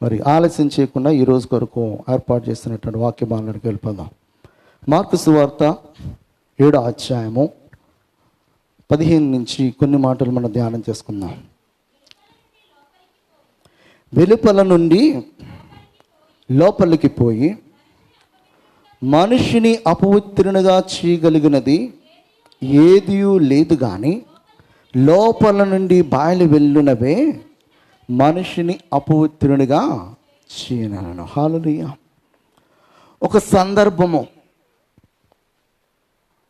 మరి ఆలస్యం చేయకుండా ఈ రోజు కొరకు ఏర్పాటు చేస్తున్నటువంటి వాక్య భాగానికి వెళ్ళిపోదాం. మార్కు సువార్త 7వ అధ్యాయము 15 నుంచి కొన్ని మాటలు మనం ధ్యానం చేసుకుందాం. వెలుపల నుండి లోపలికి పోయి మనిషిని అపవిత్రునిగా చేయగలిగినది ఏదియూ లేదు, కానీ లోపల నుండి బయలు వెళ్ళునవే మనిషిని అపవిత్రునిగా చేయనను. హల్లెలూయా. ఒక సందర్భము,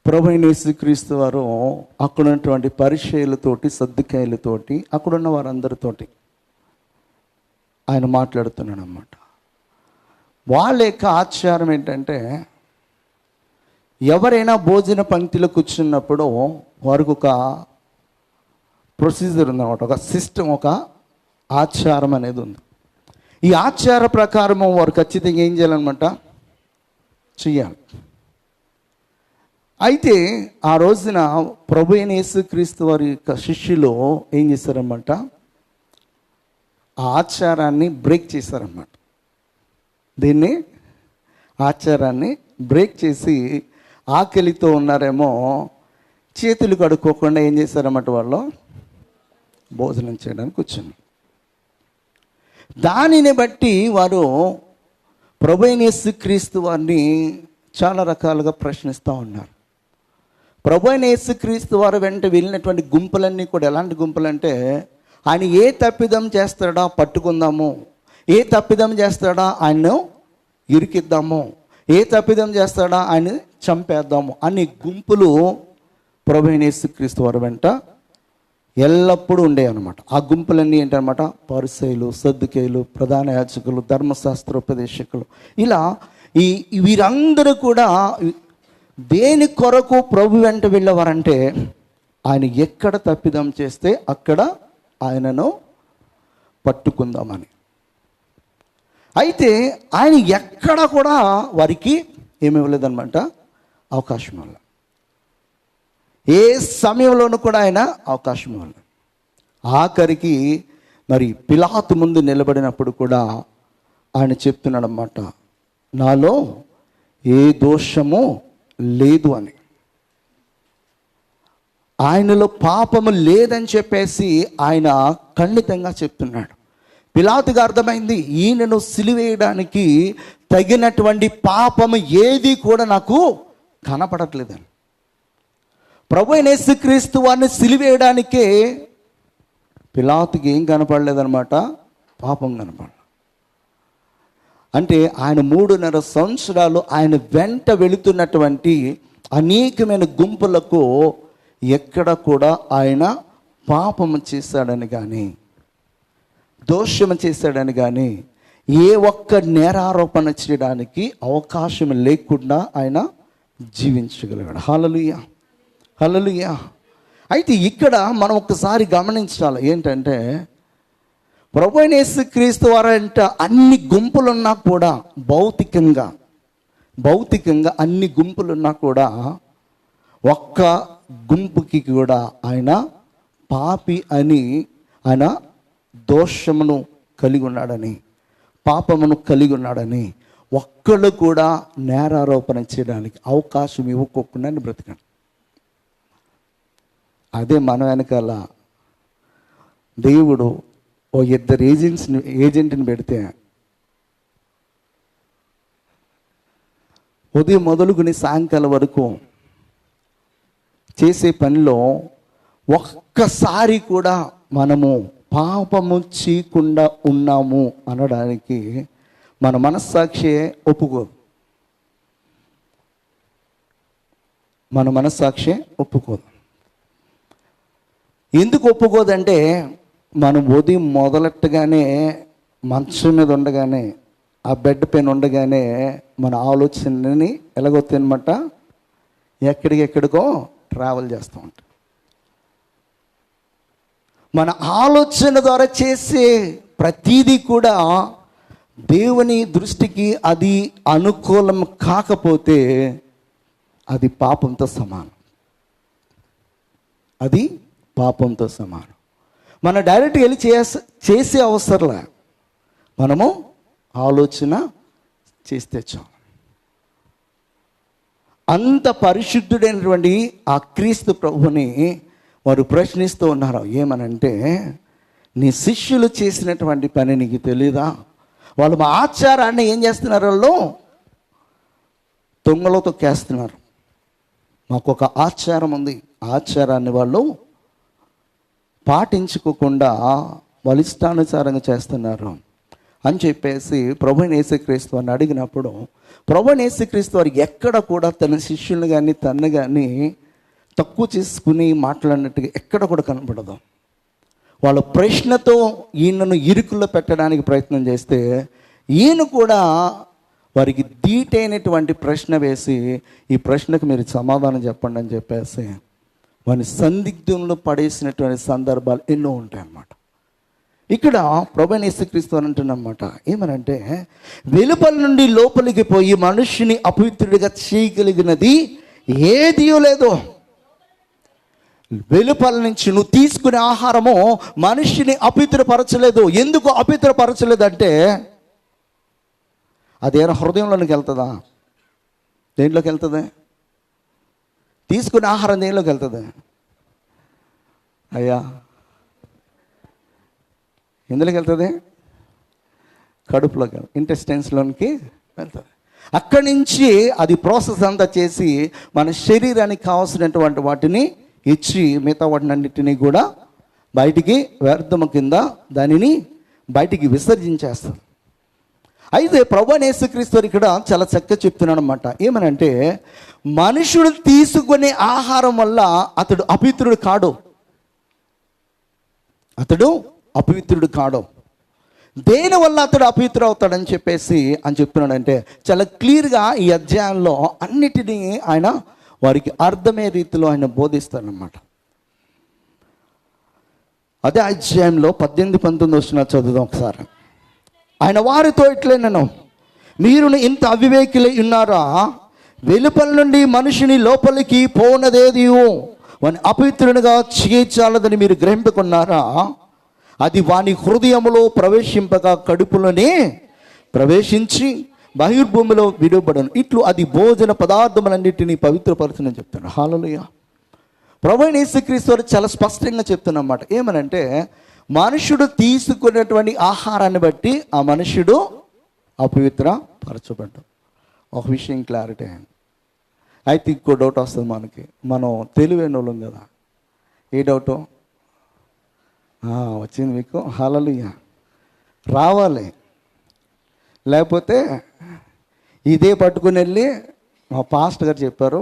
ప్రభువైన యేసుక్రీస్తు వారు అక్కడ ఉన్నటువంటి పరిచయులతోటి, సద్దుకాయలతోటి, అక్కడున్న వారందరితోటి ఆయన మాట్లాడుతున్నాడు అన్నమాట. వాళ్ళ యొక్క ఆచారం ఏంటంటే, ఎవరైనా భోజన పంక్తిలో కూర్చున్నప్పుడు వారికి ఒక ప్రొసీజర్ ఉందన్నమాట, ఒక సిస్టమ్, ఒక ఆచారం అనేది ఉంది. ఈ ఆచార ప్రకారం వారు ఖచ్చితంగా ఏం చేయాలన్నమాట, చెయ్యాలి. అయితే ఆ రోజున ప్రభువైన యేసుక్రీస్తు వారి యొక్క శిష్యులు ఏం చేశారన్నమాట, ఆ ఆచారాన్ని బ్రేక్ చేశారన్నమాట. దీన్ని ఆచారాన్ని బ్రేక్ చేసి ఆకలితో ఉన్నారేమో చేతులు కడుక్కోకుండా ఏం చేశారన్నమాట, వాళ్ళు భోజనం చేయడానికి కూర్చున్నారు. దానిని బట్టి వారు ప్రభువైన యేసుక్రీస్తు వారిని చాలా రకాలుగా ప్రశ్నిస్తూ ఉన్నారు. ప్రభువైన యేసుక్రీస్తు వారు వెంట వెళ్ళినటువంటి గుంపులన్నీ కూడా ఎలాంటి గుంపులంటే, ఆయన ఏ తప్పిదం చేస్తాడా పట్టుకుందాము, ఏ తప్పిదం చేస్తాడా ఆయన్ను ఇరికిద్దాము, ఏ తప్పిదం చేస్తాడా ఆయన చంపేద్దాము అన్ని గుంపులు ప్రభువైన యేసుక్రీస్తు వారు వెంట ఎల్లప్పుడూ ఉండేవి అన్నమాట. ఆ గుంపులన్నీ ఏంటన్నమాట, పరిసయ్యులు, సద్దుకేయులు, ప్రధాన యాజకులు, ధర్మశాస్త్రోపదేశకులు, ఇలా వీరందరూ కూడా దేని కొరకు ప్రభు వెంట వెళ్ళేవారంటే, ఆయన ఎక్కడ తప్పిదం చేస్తే అక్కడ ఆయనను పట్టుకుందామని. అయితే ఆయన ఎక్కడ కూడా వారికి ఏమి ఇవ్వలేదన్నమాట, అవకాశం ఇవ్వలేదు. ఏ సమయంలోనూ కూడా ఆయన అవకాశం ఇవ్వలేదు. ఆఖరికి మరి పిలాతు ముందు నిలబడినప్పుడు కూడా ఆయన చెప్తున్నాడు అన్నమాట, నాలో ఏ దోషము లేదు అని. ఆయనలో పాపము లేదని చెప్పేసి ఆయన ఖండితంగా చెప్తున్నాడు. పిలాతుకు అర్థమైంది, ఈయనను సిలువేయడానికి తగినటువంటి పాపము ఏది కూడా నాకు కనపడట్లేదని. ప్రభువైన యేసుక్రీస్తు వారిని సిలువేయడానికే పిలాతుకి ఏం కనపడలేదన్నమాట, పాపం కనపడ. అంటే ఆయన 3.5 సంవత్సరాలు ఆయన వెంట వెళుతున్నటువంటి అనేకమైన గుంపులకు ఎక్కడ కూడా ఆయన పాపము చేశాడని కానీ, దోషము చేశాడని కానీ, ఏ ఒక్క నేరారోపణ చేయడానికి అవకాశం లేకుండా ఆయన జీవించగలిగాడు. హల్లెలూయా, హల్లెలూయా. అయితే ఇక్కడ మనం ఒకసారి గమనించాలి ఏంటంటే, ప్రభువైన యేసుక్రీస్తు వారంట అన్ని గుంపులున్నా కూడా, భౌతికంగా అన్ని గుంపులున్నా కూడా ఒక్క గుంపుకి కూడా ఆయన పాపి అని, ఆయన దోషమును కలిగి ఉన్నాడని, పాపమును కలిగి ఉన్నాడని ఒక్కళ్ళు కూడా నేరారోపణ చేయడానికి అవకాశం ఇవ్వకోకుండా బ్రతికాడు. అదే మన వెనకాల దేవుడు ఓ 2 ఏజెంట్ని పెడితే, ఉదయం మొదలుకొని సాయంకాలం వరకు చేసే పనిలో ఒక్కసారి కూడా మనము పాపము చేయకుండా ఉన్నాము అనడానికి మన మనస్సాక్షి ఒప్పుకోదు. మన మనస్సాక్షి ఒప్పుకోదు. ఎందుకు ఒప్పుకోదంటే, మనం ఉదయం మొదలెట్టగానే మంచం మీద ఉండగానే, ఆ బెడ్ పైన ఉండగానే మన ఆలోచనని ఎలాగొస్తాయన్నమాట, ఎక్కడికెక్కడికో ట్రావెల్ చేస్తూ ఉంటాం. మన ఆలోచన ద్వారా చేసే ప్రతీదీ కూడా దేవుని దృష్టికి అది అనుకూలం కాకపోతే అది పాపంతో సమానం. అది పాపంతో సమానం. మనం డైరెక్ట్గా వెళ్ళి చేసే అవసరంలే. మనము ఆలోచన చేస్తే చాలు. అంత పరిశుద్ధుడైనటువంటి ఆ క్రీస్తు ప్రభుని వారు ప్రశ్నిస్తూ ఉన్నారు. ఏమనంటే, నీ శిష్యులు చేసినటువంటి పని నీకు తెలీదా? వాళ్ళు మా ఆచారాన్ని ఏం చేస్తున్నారు? వాళ్ళు తొంగలో తొక్కేస్తున్నారు. మాకు ఒక ఆచారం ఉంది, ఆచారాన్ని వాళ్ళు పాటించుకోకుండా వాళ్ళు ఇష్టానుసారంగా చేస్తున్నారు అని చెప్పేసి ప్రభువైన యేసుక్రీస్తు వారిని అడిగినప్పుడు, ప్రభువైన యేసుక్రీస్తు వారు ఎక్కడ కూడా తన శిష్యులను కానీ తన్ను కానీ తక్కువ చేసుకుని మాట్లాడినట్టుగా ఎక్కడ కూడా కనపడదు. వాళ్ళ ప్రశ్నతో ఈయనను ఇరుకుల్లో పెట్టడానికి ప్రయత్నం చేస్తే, ఈయన కూడా వారికి ధీటైనటువంటి ప్రశ్న వేసి, ఈ ప్రశ్నకు మీరు సమాధానం చెప్పండి అని చెప్పేసి వారిని సందిగ్ధంలో పడేసినటువంటి సందర్భాలు ఎన్నో ఉంటాయి అన్నమాట. ఇక్కడ ప్రభువైన యేసుక్రీస్తు అని అంటున్నమాట. ఏమనంటే, వెలుపల నుండి లోపలికి పోయి మనుష్యుని అపవిత్రుడిగా చేయగలిగినది ఏదియో లేదు. వెలుపల నుంచి నువ్వు తీసుకునే ఆహారము మనిషిని అపవిత్రపరచలేదు. ఎందుకు అపవిత్రపరచలేదంటే, అదేనా హృదయంలోనికి వెళ్తుందా? దేంట్లోకి వెళ్తుంది? తీసుకునే ఆహారం దేంట్లోకి వెళ్తుంది? అయ్యా, ఎందులోకి వెళ్తుంది? కడుపులోకి, ఇంటెస్టైన్స్లోనికి వెళ్తుంది. అక్కడి నుంచి అది ప్రాసెస్ అంతా చేసి మన శరీరానికి కావాల్సినటువంటి వాటిని ఇచ్చి మిగతా వాటినన్నిటినీ కూడా బయటికి వ్యర్థము కింద దానిని బయటికి విసర్జించేస్తారు. అయితే ప్రభువైన యేసుక్రీస్తు ఇక్కడ చాలా చక్కగా చెప్తున్నాడు అన్నమాట. ఏమనంటే, మనుషుడు తీసుకునే ఆహారం వల్ల అతడు అపవిత్రుడు కాడు. అతడు అపవిత్రుడు కాడు. దేని వల్ల అతడు అపవిత్రుడు అవుతాడని చెప్పేసి అని చెప్తున్నాడంటే, చాలా క్లియర్గా ఈ అధ్యాయంలో అన్నిటినీ ఆయన వారికి అర్థమయ్యే రీతిలో ఆయన బోధిస్తాడనమాట. అదే అధ్యాయంలో 18-19 వచ్చిన చదువుదాం ఒకసారి. ఆయన వారితో ఇట్లనెను, మీరు ఇంత అవివేకులై ఉన్నారా? వెలుపల నుండి మనిషిని లోపలికి పోనదేదియో వాని అపవిత్రునిగా చేయచాలదని మీరు గ్రహింపుకున్నారా? అది వాని హృదయములో ప్రవేశింపక కడుపులోనే ప్రవేశించి బహిర్భూమిలో విడువబడను. ఇట్లు అది భోజన పదార్థములన్నిటినీ పవిత్రపరచునని చెప్తున్నాడు. హల్లెలూయా. ప్రభువైన యేసుక్రీస్తు వారు చాలా స్పష్టంగా చెప్తున్నమాట. ఏమనంటే, మనుషుడు తీసుకున్నటువంటి ఆహారాన్ని బట్టి ఆ మనుషుడు అపవిత్రపరచబడ్డాడు. ఒక విషయం క్లారిటీ అయింది. అయితే ఇంకో డౌట్ వస్తుంది మనకి. మనం తెలివైన వాళ్ళం కదా. ఏ డౌటు వచ్చింది మీకు? హల్లెలూయా. రావాలి. లేకపోతే ఇదే పట్టుకుని వెళ్ళి మా పాస్టర్ గారు చెప్పారు,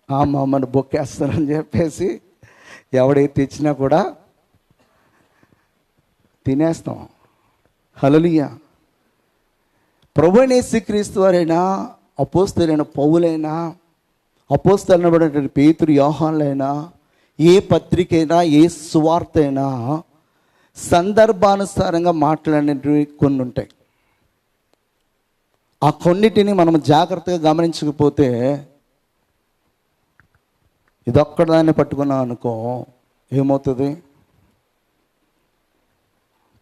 మా అమ్మని బొక్కేస్తారని చెప్పేసి ఎవడైతే ఇచ్చినా కూడా తినేస్తాం. హల్లెలూయా. ప్రభువైన యేసుక్రీస్తు వారైనా, అపోస్తలులైన పౌలైనా, అపోస్తలులైన పేతురు, యోహానులైనా, ఏ పత్రికైనా, ఏ సువార్త అయినా సందర్భానుసారంగా మాట్లాడినవి కొన్ని ఉంటాయి. ఆ కొన్నిటిని మనం జాగ్రత్తగా గమనించకపోతే, ఇదొక్కదాన్ని పట్టుకున్నాం అనుకో, ఏమవుతుంది?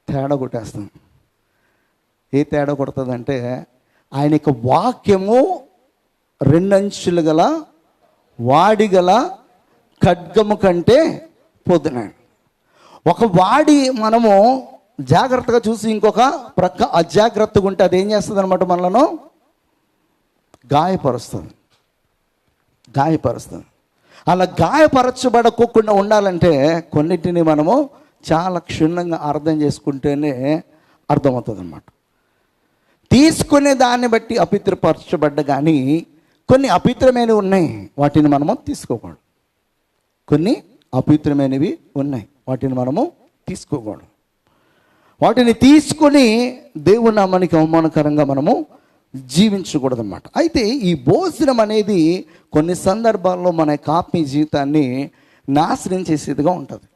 తేడా కొట్టేస్తాం. ఏ తేడా కొడుతుందంటే, ఆయన యొక్క వాక్యము 2 అంచులు గల వాడిగల ఖడ్గము కంటే పొద్దునాడు. ఒక వాడి మనము జాగ్రత్తగా చూసి ఇంకొక ప్రక్క అజాగ్రత్తగా ఉంటే అదేం చేస్తుంది అనమాట? మనలను గాయపరుస్తుంది. అలా గాయపరచబడకోకుండా ఉండాలంటే కొన్నిటిని మనము చాలా క్షుణ్ణంగా అర్థం చేసుకుంటేనే అర్థమవుతుంది అన్నమాట. తీసుకునే దాన్ని బట్టి అపవిత్రపరచబడ్డ, కానీ కొన్ని అపవిత్రమైనవి ఉన్నాయి, వాటిని మనము తీసుకోకూడదు. కొన్ని అపవిత్రమైనవి ఉన్నాయి, వాటిని మనము తీసుకోకూడదు. వాటిని తీసుకొని దేవుని నామానికి అవమానకరంగా మనము జీవించకూడదన్నమాట. అయితే ఈ భోజనం అనేది కొన్ని సందర్భాల్లో మన యొక్క ఆత్మీయ జీవితాన్ని నాశనం చేసేదిగా ఉంటుంది,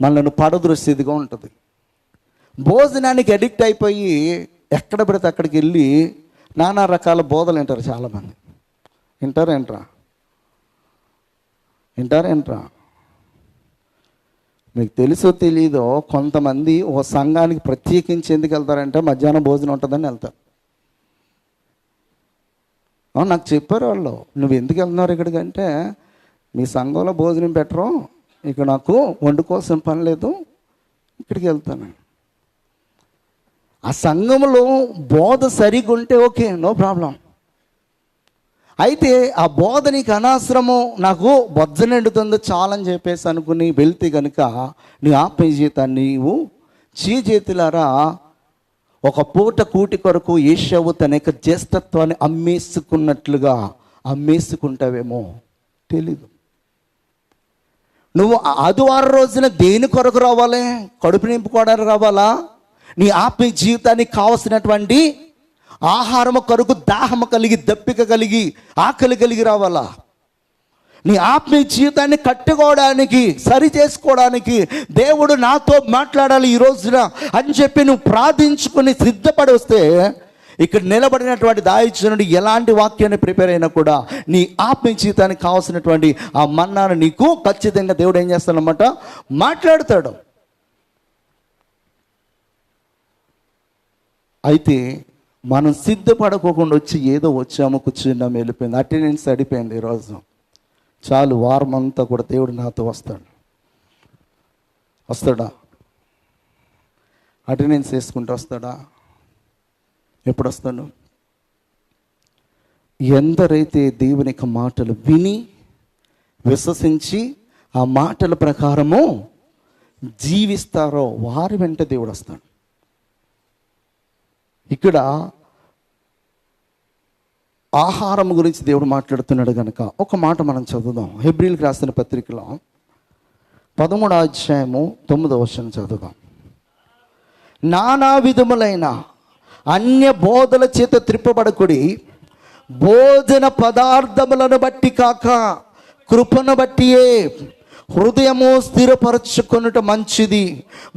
మనల్ని పడద్రోసేదిగా ఉంటుంది. భోజనానికి అడిక్ట్ అయిపోయి ఎక్కడ పడితే అక్కడికి వెళ్ళి నానా రకాల బోధలు వింటారు చాలామంది. వింటారా? మీకు తెలుసో తెలీదో కొంతమంది ఓ సంఘానికి ప్రత్యేకించి ఎందుకు వెళ్తారంటే మధ్యాహ్నం భోజనం ఉంటుందని వెళ్తారు. నాకు చెప్పారు వాళ్ళు, నువ్వు ఎందుకు వెళ్తున్నారు ఇక్కడికంటే, మీ సంఘంలో భోజనం పెట్టరు, ఇక నాకు వండుకోవాల్సిన పని లేదు, ఇక్కడికి వెళ్తాను. ఆ సంఘంలో బోధ సరిగా ఉంటే ఓకే, నో ప్రాబ్లం. అయితే ఆ బోధ నీకు అనవసరము, నాకు బొజ్జ నిండుతుందో చాలని చెప్పేసి అనుకుని వెళ్తే కనుక నీ ఆత్మీయ జీవితాన్ని నీవు చేతులారా ఒక పూట కూటి కొరకు ఏషావు తన యొక్క జ్యేష్ఠత్వాన్ని అమ్మేసుకున్నట్లుగా అమ్మేసుకుంటావేమో తెలీదు. నువ్వు ఆదివారం రోజున దేని కొరకు రావాలి? కడుపు నింపుకోవడానికి రావాలా? నీ ఆత్మీయ జీవితానికి కావలసినటువంటి ఆహారము కొరకు దాహము కలిగి, దప్పిక కలిగి, ఆకలి కలిగి రావాలా? నీ ఆత్మీయ జీవితాన్ని కట్టుకోవడానికి, సరి చేసుకోవడానికి దేవుడు నాతో మాట్లాడాలి ఈ రోజున అని చెప్పి నువ్వు ప్రార్థించుకుని సిద్ధపడి వస్తే, ఇక్కడ నిలబడినటువంటి దాయిచునుడు ఎలాంటి వాక్యాన్ని ప్రిపేర్ అయినా కూడా నీ ఆత్మీయ జీవితానికి కావాల్సినటువంటి ఆ మన్నాను నీకు ఖచ్చితంగా దేవుడు ఏం చేస్తాడన్నమాట, మాట్లాడతాడు. అయితే మనం సిద్ధపడకోకుండా వచ్చి ఏదో వచ్చాము, కూర్చున్నాము, వెళ్ళిపోయింది, అటెండెన్స్ అడిపోయింది. ఈరోజు చాలు, వారం అంతా కూడా దేవుడు నాతో వస్తాడా? అటెండెన్స్ వేసుకుంటూ వస్తాడా? ఎప్పుడు వస్తాడు? ఎందరైతే దేవుని యొక్క మాటలు విని విశ్వసించి ఆ మాటల ప్రకారము జీవిస్తారో వారి వెంట దేవుడు వస్తాడు. ఇక్కడ ఆహారం గురించి దేవుడు మాట్లాడుతున్నాడు కనుక ఒక మాట మనం చదువుదాం. హెబ్రీలకు రాసిన పత్రికలో 13వ అధ్యాయము 9వ వచనం చదువుదాం. నానా విధములైన అన్య బోధల చేత త్రిప్పబడకుడి, భోజన పదార్థములను బట్టి కాక కృపను బట్టియే హృదయము స్థిరపరచుకొనుట మంచిది.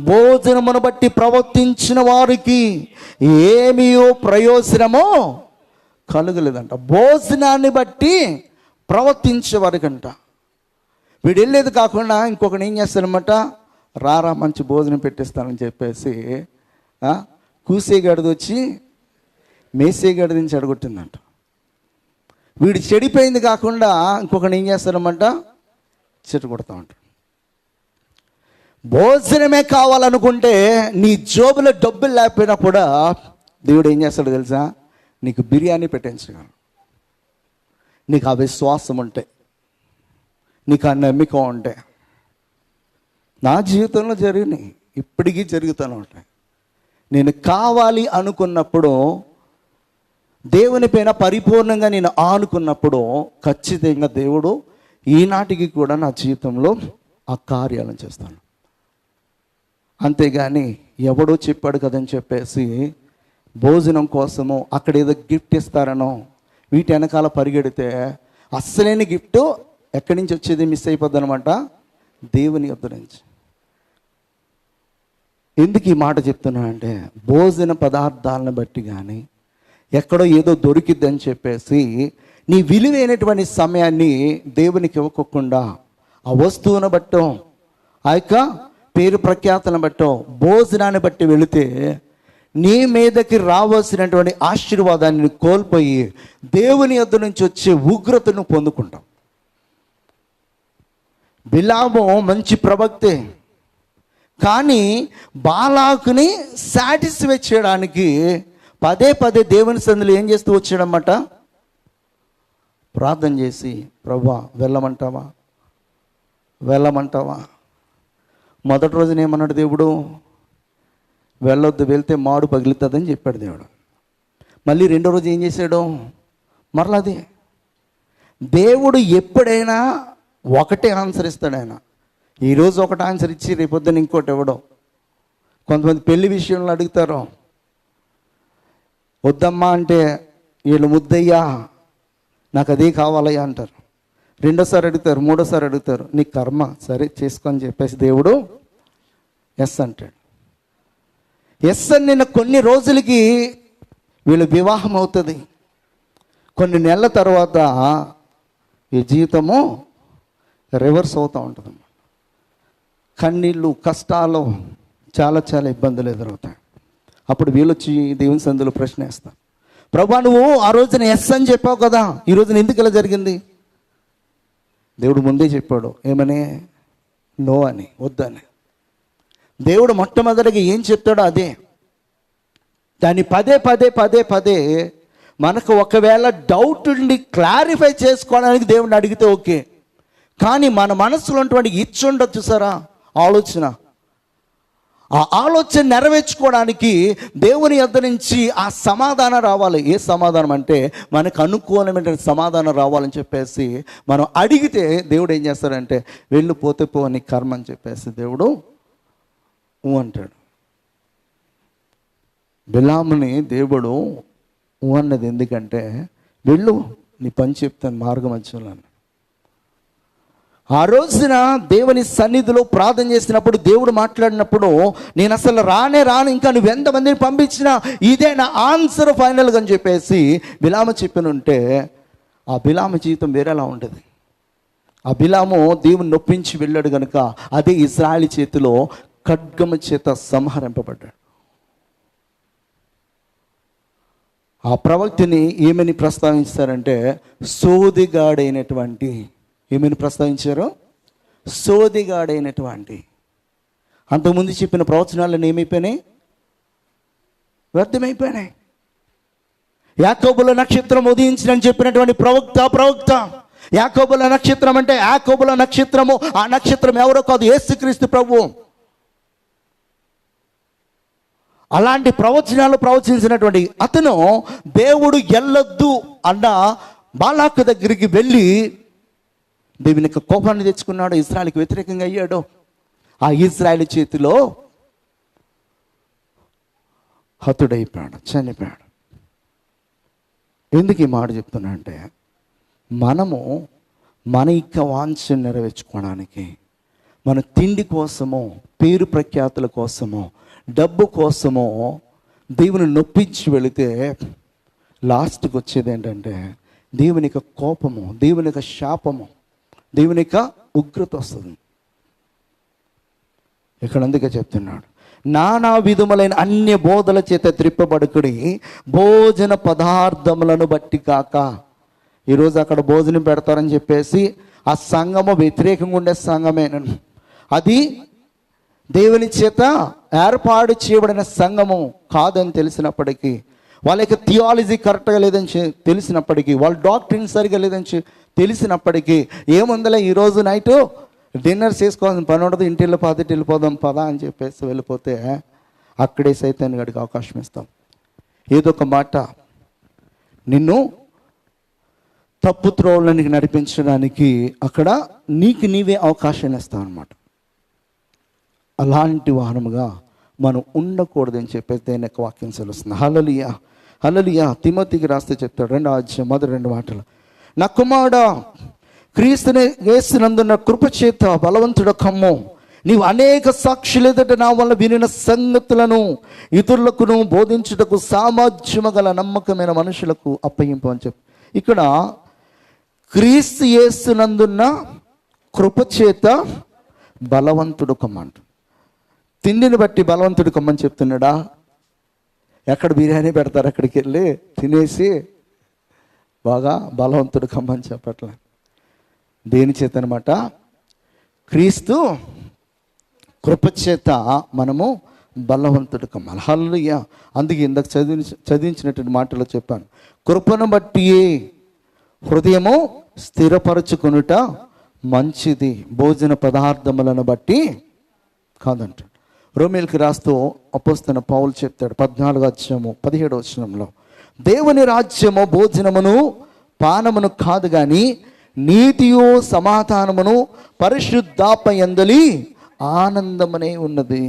భోజనమును బట్టి ప్రవర్తించిన వారికి ఏమీయో ప్రయోజనమో కలుగలేదంట. భోజనాన్ని బట్టి ప్రవర్తించే వారికంట. వీడు వెళ్ళేది కాకుండా ఇంకొకటి ఏం చేస్తారనమాట, రారా మంచి భోజనం పెట్టిస్తానని చెప్పేసి కూసేగాడిది వచ్చి మేసేగాడిది నుంచి అడగొట్టిందంట. వీడు చెడిపోయింది కాకుండా ఇంకొకటి ఏం చేస్తారనమాట, చెట్టు కొడతా ఉంటాడు. భోజనమే కావాలనుకుంటే నీ జోబులో డబ్బులు లేకపోయినా కూడా దేవుడు ఏం చేస్తాడో తెలుసా, నీకు బిర్యానీ పెట్టించగలడు. నీకు ఆ విశ్వాసం ఉంటే, నీకు ఆ నమ్మిక ఉంటే. నా జీవితంలో జరిగినాయి, ఇప్పటికీ జరుగుతూనే ఉంటాయి. నేను కావాలి అనుకున్నప్పుడు, దేవుని పైన పరిపూర్ణంగా నేను ఆనుకున్నప్పుడు ఖచ్చితంగా దేవుడు ఈనాటికి కూడా నా జీవితంలో ఆ కార్యాలను చేస్తాను. అంతేగాని ఎవడో చెప్పాడు కదని చెప్పేసి భోజనం కోసము అక్కడ ఏదో గిఫ్ట్ ఇస్తారనో వీటి వెనకాల పరిగెడితే అస్సలేని గిఫ్ట్ ఎక్కడి నుంచి వచ్చేది మిస్ అయిపోద్ది అనమాట, దేవుని యొద్ద నుంచి. ఎందుకు ఈ మాట చెప్తున్నానంటే, భోజన పదార్థాలను బట్టి కానీ ఎక్కడో ఏదో దొరికిద్దని చెప్పేసి నీ విలువైనటువంటి సమయాన్ని దేవునికి ఇవ్వకుండా ఆ వస్తువును బట్టో, ఆ యొక్క పేరు ప్రఖ్యాతలను బట్టో, భోజనాన్ని బట్టి వెళితే నీ మీదకి రావాల్సినటువంటి ఆశీర్వాదాన్ని కోల్పోయి దేవుని యొద్ద నుంచి వచ్చే ఉగ్రతను పొందుకుంటాం. బిలాము మంచి ప్రవక్తే, కానీ బాలాకుని సాటిస్ఫై చేయడానికి పదే పదే దేవుని సన్నిధిలో ఏం చేస్తూ వచ్చాడన్నమాట, ప్రార్థన చేసి ప్రభువా వెళ్ళమంటావా. మొదటి రోజున ఏమన్నాడు దేవుడు, వెళ్ళొద్దు, వెళ్తే మాడు పగులుతుందని చెప్పాడు దేవుడు. మళ్ళీ రెండో రోజు ఏం చేశాడు, మరలాది. దేవుడు ఎప్పుడైనా ఒకటే ఆన్సర్ ఇస్తాడు. ఆయన ఈరోజు ఒకటి ఆన్సర్ ఇచ్చి రేపొద్దున ఇంకోటి ఇవ్వడం. కొంతమంది పెళ్లి విషయంలో అడుగుతారు, వద్దమ్మా అంటే వీళ్ళు ముద్దయ్యా నాకు అదే కావాలయ్యా అంటారు. రెండోసారి అడుగుతారు, మూడోసారి అడుగుతారు, నీ కర్మ సరే చేసుకొని చెప్పేసి దేవుడు ఎస్ అంటాడు. ఎస్ అని నిన్న కొన్ని రోజులకి వీళ్ళు వివాహం అవుతుంది. కొన్ని నెలల తర్వాత ఈ జీవితము రివర్స్ అవుతూ ఉంటుంది. కన్నీళ్ళు, కష్టాలు, చాలా చాలా ఇబ్బందులు ఎదురవుతాయి. అప్పుడు వీళ్ళొచ్చి దేవుని సందులో ప్రశ్న వేస్తారు, ప్రభా నువ్వు ఆ రోజున ఎస్ అని చెప్పావు కదా, ఈ రోజున ఎందుకు ఇలా జరిగింది? దేవుడు ముందే చెప్పాడు ఏమని, నో అని, వద్దని. దేవుడు మొట్టమొదటిగా ఏం చెప్తాడో అదే. దాన్ని పదే పదే పదే పదే మనకు ఒకవేళ డౌట్ ఉండి క్లారిఫై చేసుకోవడానికి దేవుడిని అడిగితే ఓకే. కానీ మన మనసులో ఉన్నటువంటి ఇచ్చ ఉండదు చూసారా, ఆలోచన, ఆ ఆలోచన నెరవేర్చుకోవడానికి దేవుని యొద్ద నుంచి ఆ సమాధానం రావాలి. ఏ సమాధానం అంటే మనకు అనుకూలమైన సమాధానం రావాలని చెప్పేసి మనం అడిగితే దేవుడు ఏం చేస్తాడంటే, వెళ్ళిపోతే పో నీ కర్మ అని చెప్పేసి దేవుడు అంటాడు. బిలాముని దేవుడు అన్నది ఎందుకంటే, వెళ్ళు నీ పని చెప్తాను మార్గం మధ్యలో. ఆ రోజున దేవుని సన్నిధిలో ప్రార్థన చేసినప్పుడు దేవుడు మాట్లాడినప్పుడు, నేను అసలు రాను, ఇంకా నువ్వు ఎంతమందిని పంపించినా ఇదే నా ఆన్సర్ ఫైనల్గా అని చెప్పేసి బిలాము చెప్పినుంటే ఆ బిలాము జీవితం వేరేలా ఉంటుంది. ఆ బిలాము దేవుని నొప్పించి వెళ్ళాడు కనుక అదే ఇశ్రాయేలు చేతిలో ఖడ్గము చేత సంహరింపబడ్డాడు. ఆ ప్రవక్తని ఏమని ప్రస్తావించారంటే, సోదిగాడైనటువంటి, ఏమని ప్రస్తావించారు? సోదిగాడైనటువంటి. అంతకుముందు చెప్పిన ప్రవచనాలను ఏమైపోయినాయి? వ్యర్థమైపోయినాయి. యాకోబుల నక్షత్రం ఉదయించినని చెప్పినటువంటి ప్రవక్త యాకోబుల నక్షత్రం అంటే, యాకోబుల నక్షత్రము, ఆ నక్షత్రం ఎవరో కాదు, యేసుక్రీస్తు ప్రభువు. అలాంటి ప్రవచనాలు ప్రవచించినటువంటి అతను దేవుడు ఎల్లొద్దు అన్న బాలాకు దగ్గరికి వెళ్ళి దేవుని యొక్క కోపాన్ని తెచ్చుకున్నాడు, ఇశ్రాయేలుకి వ్యతిరేకంగా అయ్యాడు. ఆ ఇశ్రాయేలు చేతిలో హతుడైపోయాడు, చనిపోయాడు. ఎందుకు ఈ మాట చెప్తున్నా అంటే, మనము మన యొక్క వాంఛను నెరవేర్చుకోవడానికి, మన తిండి కోసమో, పేరు ప్రఖ్యాతుల కోసమో, డబ్బు కోసమో దేవుని నొప్పించి వెళితే లాస్ట్కి వచ్చేది ఏంటంటే దేవుని యొక్క కోపము, దేవుని యొక్క శాపము, దేవుని యొక్క ఉగ్రత వస్తుంది. ఇక్కడ అందుకే చెప్తున్నాడు, నానా విధములైన అన్య బోధల చేత త్రిప్పబడుకుడి, భోజన పదార్థములను బట్టి కాక. ఈరోజు అక్కడ భోజనం పెడతారని చెప్పేసి ఆ సంఘము వ్యతిరేకంగా ఉండే సంఘమేనను, అది దేవుని చేత ఏర్పాటు చేయబడిన సంఘము కాదని తెలిసినప్పటికీ, వాళ్ళ యొక్క థియాలజీ కరెక్ట్గా లేదని తెలిసినప్పటికీ, వాళ్ళ డాక్టరీన్ సరిగా లేదని తెలిసినప్పటికీ, ఏముందలే ఈరోజు నైట్ డిన్నర్ చేసుకోవాల్సిన పని ఉండదు, ఇంటిలో పాతిటి వెళ్ళిపోదాం పదా అని చెప్పేసి వెళ్ళిపోతే అక్కడే సైతాన్ గడికి అవకాశం ఇస్తాం. ఏదో ఒక మాట నిన్ను తప్పు త్రోవలోనికి నడిపించడానికి అక్కడ నీవే అవకాశాన్ని ఇస్తాం అన్నమాట. అలాంటి వాహనముగా మనం ఉండకూడదని చెప్పేసి దేని యొక్క వాక్యం తెలుస్తుంది. హల్లెలూయా, హల్లెలూయా. తిమోతికి రాస్తే చెప్తాడు 2వ అధ్యాయం మొదటి 2 మాటలు, నా కుమారుడా క్రీస్తుని యేసునందున్న కృపచేత బలవంతుడ కమ్ము, నీవు అనేక సాక్షులు ఎదుట నా వల్ల వినిన సంగతులను ఇతరులకును బోధించుటకు సామర్థ్యము గల నమ్మకమైన మనుషులకు అప్పగింపు అని చెప్పి, ఇక్కడ క్రీస్తు యేసునందున్న కృపచేత బలవంతుడు కమ్మంట. తిండిని బట్టి బలవంతుడు కమ్మని చెప్తున్నాడా? ఎక్కడ బిర్యానీ పెడతారు అక్కడికి వెళ్ళి తినేసి బాగా బలవంతుడు కమ్మని చెప్పట్లే. దేని చేత అనమాట? క్రీస్తు కృపచేత మనము బలవంతుడు కమ్మాలి. హల్లెలూయా. అందుకే ఇందాక చదివించినటువంటి మాటలో చెప్పాను, కృపను బట్టి హృదయము స్థిరపరచుకొనుట మంచిది, భోజన పదార్థములను బట్టి కాదంటాడు. రోమీయులకు రాస్తూ అపోస్తలుడైన పౌలు చెప్తాడు 14వ అధ్యాయము 17వ వచనంలో, దేవుని రాజ్యము భోజనమును పానమును కాదు కానీ నీతియు సమాధానమును పరిశుద్ధాత్మయందలి ఆనందమనే ఉన్నది.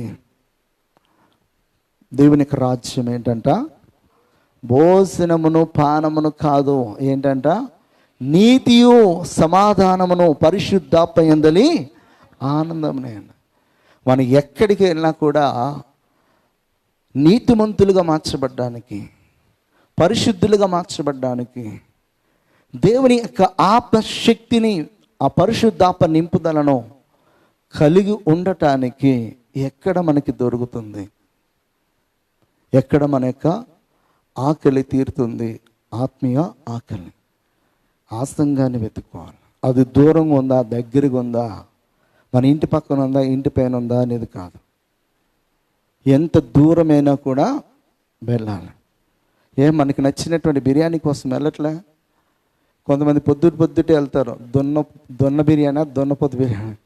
దేవుని యొక్క రాజ్యం ఏంటంట? భోజనమును పానమును కాదు, ఏంటంట? నీతియు సమాధానమును పరిశుద్ధాత్మయందలి ఆనందమనే. మనం ఎక్కడికి వెళ్ళినా కూడా నీతిమంతులుగా మార్చబడ్డానికి, పరిశుద్ధులుగా మార్చబడ్డానికి, దేవుని యొక్క ఆత్మశక్తిని, ఆ పరిశుద్ధాత్మ నింపుదలను కలిగి ఉండటానికి ఎక్కడ మనకి దొరుకుతుంది? ఎక్కడ మన యొక్క ఆకలి తీరుతుంది? ఆత్మీయ ఆకలి ఆ సంఘాన్ని వెతుక్కోవాలి. అది దూరంగా ఉందా, దగ్గరగా ఉందా, మన ఇంటి పక్కన ఉందా, ఇంటి పైన ఉందా అనేది కాదు. ఎంత దూరమైనా కూడా వెళ్ళాలి. మనకి నచ్చినటువంటి బిర్యానీ కోసం వెళ్ళట్లే. కొంతమంది పొద్దుటే వెళ్తారు. దొన్న బిర్యానీ, దొన్నపొద్దు బిర్యానీ,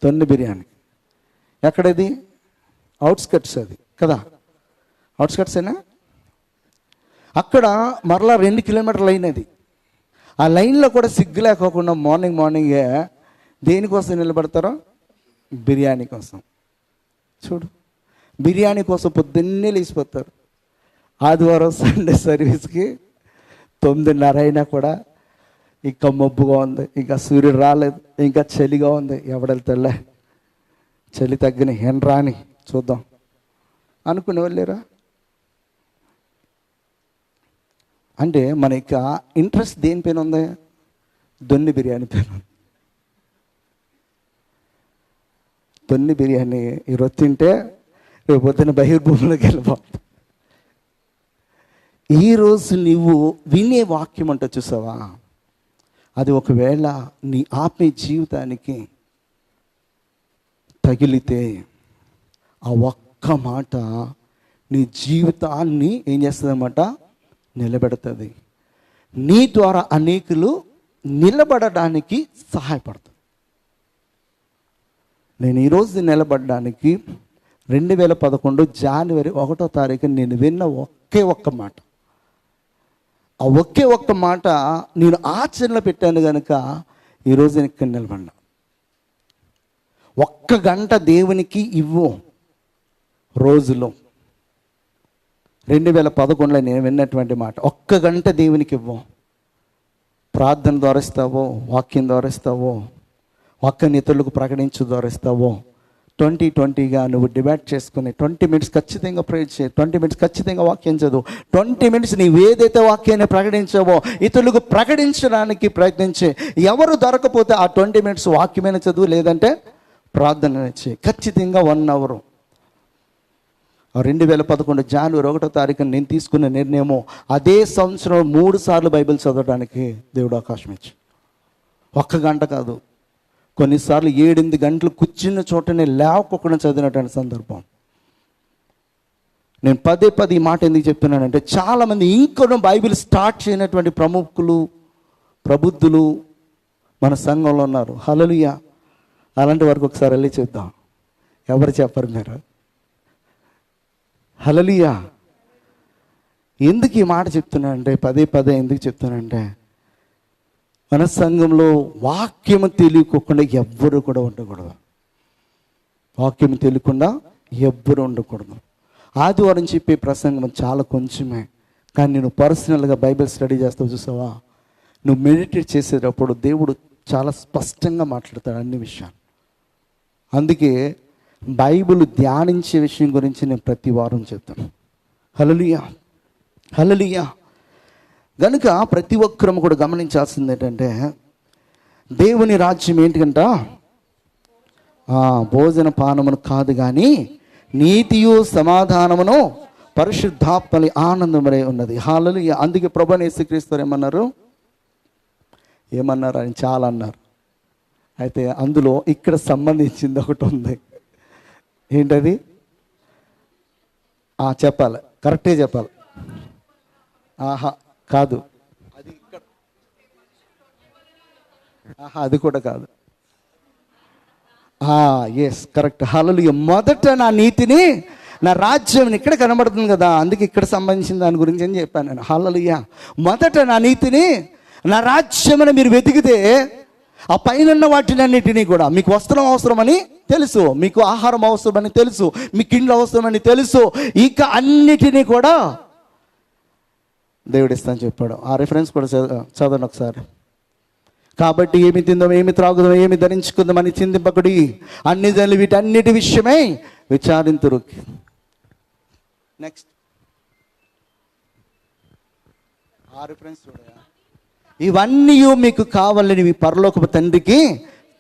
దొన్న బిర్యానీ. ఎక్కడది? అవుట్స్కట్స్ అది కదా, అవుట్స్కట్సేనా? అక్కడ మరలా 2 కిలోమీటర్ల లైన్ అది. ఆ లైన్లో కూడా సిగ్గు లేకోకుండా మార్నింగే దేనికోసం నిలబడతారో? బిర్యానీ కోసం. చూడు, బిర్యానీ కోసం పొద్దున్నే లేచిపోతారు. ఆదివారం సండే సర్వీస్కి 9:30 అయినా కూడా ఇంకా మబ్బుగా ఉంది, ఇంకా సూర్యుడు రాలేదు, ఇంకా చలిగా ఉంది, ఎవడెళ్తాడులే, చలి తగ్గిన రాని చూద్దాం అనుకునే వాళ్ళేరా. అంటే మన యొక్క ఇంట్రెస్ట్ దేనిపైన ఉంది? దొన్ని బిర్యానీ పైన. దొన్ని బిర్యానీ ఈరోజు తింటే రేపు పొద్దున్న బహిర్భూమిలోకి వెళ్ళిపోతుంది. ఈరోజు నువ్వు వినే వాక్యం అంట చూసావా, అది ఒకవేళ నీ ఆత్మీయ జీవితానికి తగిలితే ఆ ఒక్క మాట నీ జీవితాన్ని ఏం చేస్తుందన్నమాట? నిలబెడుతుంది. నీ ద్వారా అనేకులు నిలబడడానికి సహాయపడుతుంది. నేను ఈరోజు నిలబడడానికి 2011 జనవరి 1వ తారీఖు నేను విన్న ఒకే ఒక్క మాట, ఆ ఒకే ఒక్క మాట నేను ఆచరణలో పెట్టాను కనుక ఈరోజు నేను ఇక్కడ నిలబడినా. 1 గంట దేవునికి ఇవ్వు రోజులో. 2011లో నేను విన్నటువంటి మాట, 1 గంట దేవునికి ఇవ్వు. ప్రార్థన ద్వారా ఇస్తావో, వాక్యం ద్వారా ఇస్తావో, వాక్యాన్ని ఇతరులకు ప్రకటించు ద్వారా ఇస్తావో, 2020గా నువ్వు డిబేట్ చేసుకుని 20 మినిట్స్ ఖచ్చితంగా ప్రే చేయి, 20 మినిట్స్ ఖచ్చితంగా వాక్యం చదువు, 20 మినిట్స్ నీవు ఏదైతే వాక్యాన్ని ప్రకటించావో ఇతరులకు ప్రకటించడానికి ప్రయత్నించి, ఎవరు దొరకపోతే ఆ 20 మినిట్స్ వాక్యమైన చదువు, లేదంటే ప్రార్థన చేయి. ఖచ్చితంగా 1 అవర్. 2011 జనవరి 1వ తారీఖున నేను తీసుకున్న నిర్ణయము, అదే సంవత్సరం 3 సార్లు బైబిల్ చదవడానికి దేవుడు అవకాశం ఇచ్చి, 1 గంట కాదు, కొన్నిసార్లు 7-8 గంటలు కూర్చున్న చోటనే లేవకుండా చదివినటువంటి సందర్భం. నేను పదే ఈ మాట ఎందుకు చెప్తున్నానంటే, చాలామంది ఇంకొన బైబిల్ స్టార్ట్ చేయనటువంటి ప్రముఖులు, ప్రబుద్ధులు మన సంఘంలో ఉన్నారు. హల్లెలూయా. అలాంటి వరకు ఒకసారి వెళ్ళి చూద్దాం. ఎవరు చెప్పరు మీరు? హల్లెలూయా. ఎందుకు ఈ మాట చెప్తున్నానంటే, పదే ఎందుకు చెప్తున్నానంటే, మన సంఘంలో వాక్యము తెలియకుండా ఎవ్వరు కూడా ఉండకూడదు. వాక్యం తెలియకుండా ఎవ్వరు ఉండకూడదు. ఆదివారం చెప్పే ప్రసంగం చాలా కొంచెమే, కానీ నేను పర్సనల్గా బైబిల్ స్టడీ చేస్తావు చూసావా, నువ్వు మెడిటేట్ చేసేటప్పుడు దేవుడు చాలా స్పష్టంగా మాట్లాడతాడు అన్ని విషయాలు. అందుకే బైబిల్ ధ్యానించే విషయం గురించి నేను ప్రతి వారం చెప్తాను. హల్లెలూయా, హల్లెలూయా. కనుక ప్రతి ఒక్కరము కూడా గమనించాల్సింది ఏంటంటే, దేవుని రాజ్యం ఏంటికంట? భోజన పానమును కాదు కానీ నీతియు సమాధానమును పరిశుద్ధాత్మని ఆనందమై ఉన్నది. హల్లెలూయా. అందుకే ప్రభువైన యేసుక్రీస్తు ఏమన్నారు అని చాలా అన్నారు. అయితే అందులో ఇక్కడ సంబంధించింది ఒకటి ఉంది. ఏంటది? చెప్పాలి, కరెక్టే చెప్పాలి. కాదు, అది ఇక్కడ, అది కూడా కాదు. Yes, correct. హల్లెలూయా. మొదట నా నీతిని, నా రాజ్యం ఇక్కడ కనబడుతుంది కదా, అందుకే ఇక్కడ సంబంధించిన దాని గురించి అని చెప్పాను నేను. హల్లెలూయా. మొదట నా నీతిని, నా రాజ్యమని మీరు వెతికితే ఆ పైన వాటినన్నిటినీ కూడా, మీకు వస్త్రం అవసరమని తెలుసు, మీకు ఆహారం అవసరమని తెలుసు, మీకు ఇండ్లు అవసరమని తెలుసు, ఇక అన్నిటినీ కూడా దేవుడు ఇస్తాను చెప్పాడు. ఆ రిఫరెన్స్ కూడా చదవండి ఒకసారి. కాబట్టి ఏమి తిందాం, ఏమి త్రాగుదాం, ఏమి ధరించుకుందామని చింతింపకుడి, అన్ని జనులు వీటన్నిటి విషయమై విచారింతురు. నెక్స్ట్ ఆ రిఫరెన్స్ చూడయా. ఇవన్నీ మీకు కావాలని మీ పరలోకపు తండ్రికి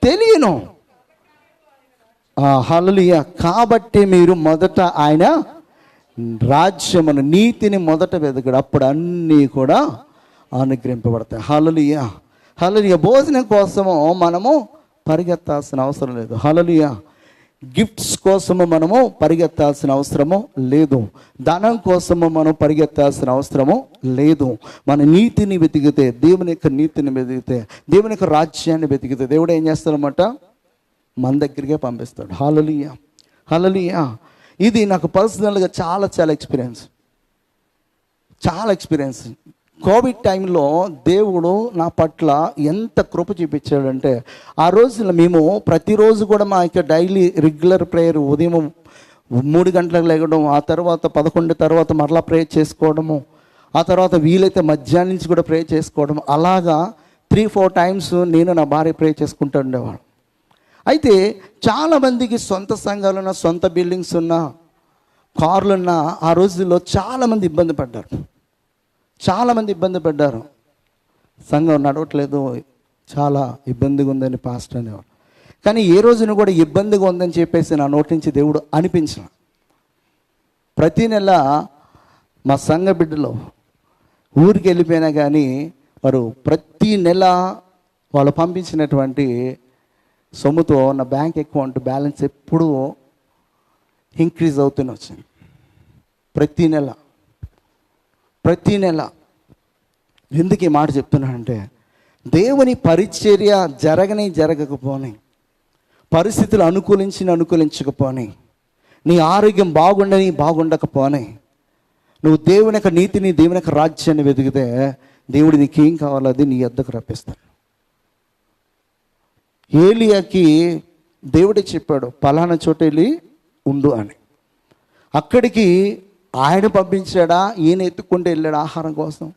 తెలియను. హల్లెలూయా. కాబట్టి మీరు మొదట ఆయన రాజ్యమును, నీతిని మొదట వెతకడు, అప్పుడు అన్నీ కూడా అనుగ్రహింపబడతాయి. హల్లెలూయా. హల్లెలూయా. భోజనం కోసము మనము పరిగెత్తాల్సిన అవసరం లేదు. హల్లెలూయా. గిఫ్ట్స్ కోసము మనము పరిగెత్తాల్సిన అవసరము లేదు. ధనం కోసము మనం పరిగెత్తాల్సిన అవసరము లేదు. మన నీతిని వెతికితే, దేవుని యొక్క నీతిని వెతికితే, దేవుని యొక్క రాజ్యాన్ని వెతికితే దేవుడు ఏం చేస్తాడన్నమాట? మన దగ్గరికే పంపిస్తాడు. హల్లెలూయా. హల్లెలూయా. ఇది నాకు పర్సనల్గా చాలా ఎక్స్పీరియన్స్. కోవిడ్ టైంలో దేవుడు నా పట్ల ఎంత కృప చూపించాడంటే, ఆ రోజున మేము ప్రతిరోజు కూడా మా యొక్క డైలీ రెగ్యులర్ ప్రేయర్ ఉదయం 3 గంటలకు లేగడం, ఆ తర్వాత 11 తర్వాత మరలా ప్రేయర్ చేసుకోవడము, ఆ తర్వాత వీలైతే మధ్యాహ్నం నుంచి కూడా ప్రేయర్ చేసుకోవడం, అలాగా 3-4 టైమ్స్ నేను నా భార్య ప్రేయర్ చేసుకుంటూ ఉండేవాడు. అయితే చాలామందికి సొంత సంఘాలున్న, సొంత బిల్డింగ్స్ ఉన్న, కార్లున్న ఆ రోజుల్లో చాలామంది ఇబ్బంది పడ్డారు. సంఘం నడవట్లేదు, చాలా ఇబ్బందిగా ఉందని పాస్టర్ అనేవాడు. కానీ ఏ రోజున కూడా ఇబ్బందిగా ఉందని చెప్పేసి నా నోటి నుంచి దేవుడు అనిపించిన. ప్రతి నెల మా సంఘ బిడ్డలు ఊరికి వెళ్ళిపోయినా కానీ వారు ప్రతి నెల వాళ్ళు పంపించినటువంటి సొమ్ముతో నా బ్యాంక్ అకౌంట్ బ్యాలెన్స్ ఎప్పుడూ ఇంక్రీజ్ అవుతూనే వచ్చింది. ప్రతి నెల. ఎందుకు ఈ మాట చెప్తున్నానంటే, దేవుని పరిచర్య జరగకపోని, పరిస్థితులు అనుకూలించకపోని, నీ ఆరోగ్యం బాగుండకపోని, నువ్వు దేవుని యొక్క నీతిని, దేవుని యొక్క రాజ్యాన్ని వెతికితే దేవుడు నీకేం కావాలో అది నీ వద్దకు రప్పిస్తాడు. ఏలియాకి దేవుడే చెప్పాడు, పలానా చోట వెళ్ళి ఉండు అని. అక్కడికి ఆయన పంపించాడా, ఈయన ఎత్తుకుంటూ వెళ్ళాడు ఆహారం కోసం?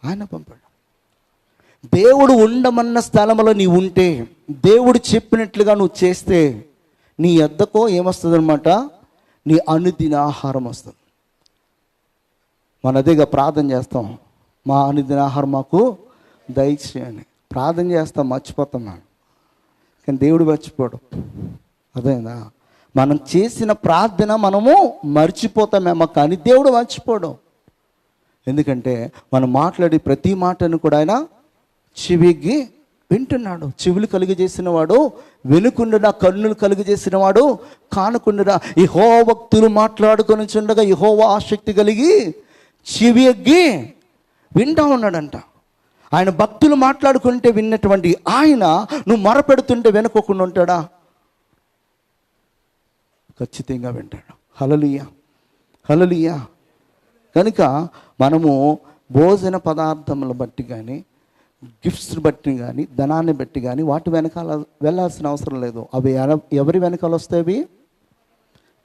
ఆయన పంపాడు. దేవుడు ఉండమన్న స్థలంలో నీవు ఉంటే, దేవుడు చెప్పినట్లుగా నువ్వు చేస్తే, నీ వద్దకో ఏమొస్తుంది అనమాట? నీ అనుదిన ఆహారం వస్తుంది. మన అదేగా ప్రార్థన చేస్తాం, మా అనుదిన ఆహారం మాకు దయచేయని ప్రార్థన చేస్తాం, మర్చిపోతాం మనం. కానీ దేవుడు మర్చిపోడు. అదేనా? మనం చేసిన ప్రార్థన మనము మర్చిపోతామేమో, కానీ దేవుడు మర్చిపోడు. ఎందుకంటే మనం మాట్లాడి ప్రతి మాటను కూడా ఆయన చెవికి వింటున్నాడు. చెవులు కలుగజేసిన వాడు వెనుకుండునా, కన్నులు కలుగజేసిన వాడు కానుకుండునా. యెహోవా భక్తులు మాట్లాడుకొని చుండగా యెహోవా ఆసక్తి కలిగి చెవి ఎగ్గి వింటా ఉన్నాడంట. ఆయన భక్తులు మాట్లాడుకుంటే విన్నటువంటి ఆయన నువ్వు మొరపెడుతుంటే వెనుకోకుండా ఉంటాడా? ఖచ్చితంగా వింటాడు. హల్లెలూయా. కనుక మనము భోజన పదార్థములు బట్టి కానీ, గిఫ్ట్స్ బట్టి కానీ, ధనాన్ని బట్టి కానీ వాటి వెనకాల వెళ్ళాల్సిన అవసరం లేదు. అవి ఎవరి వెనకాల వస్తాయి? అవి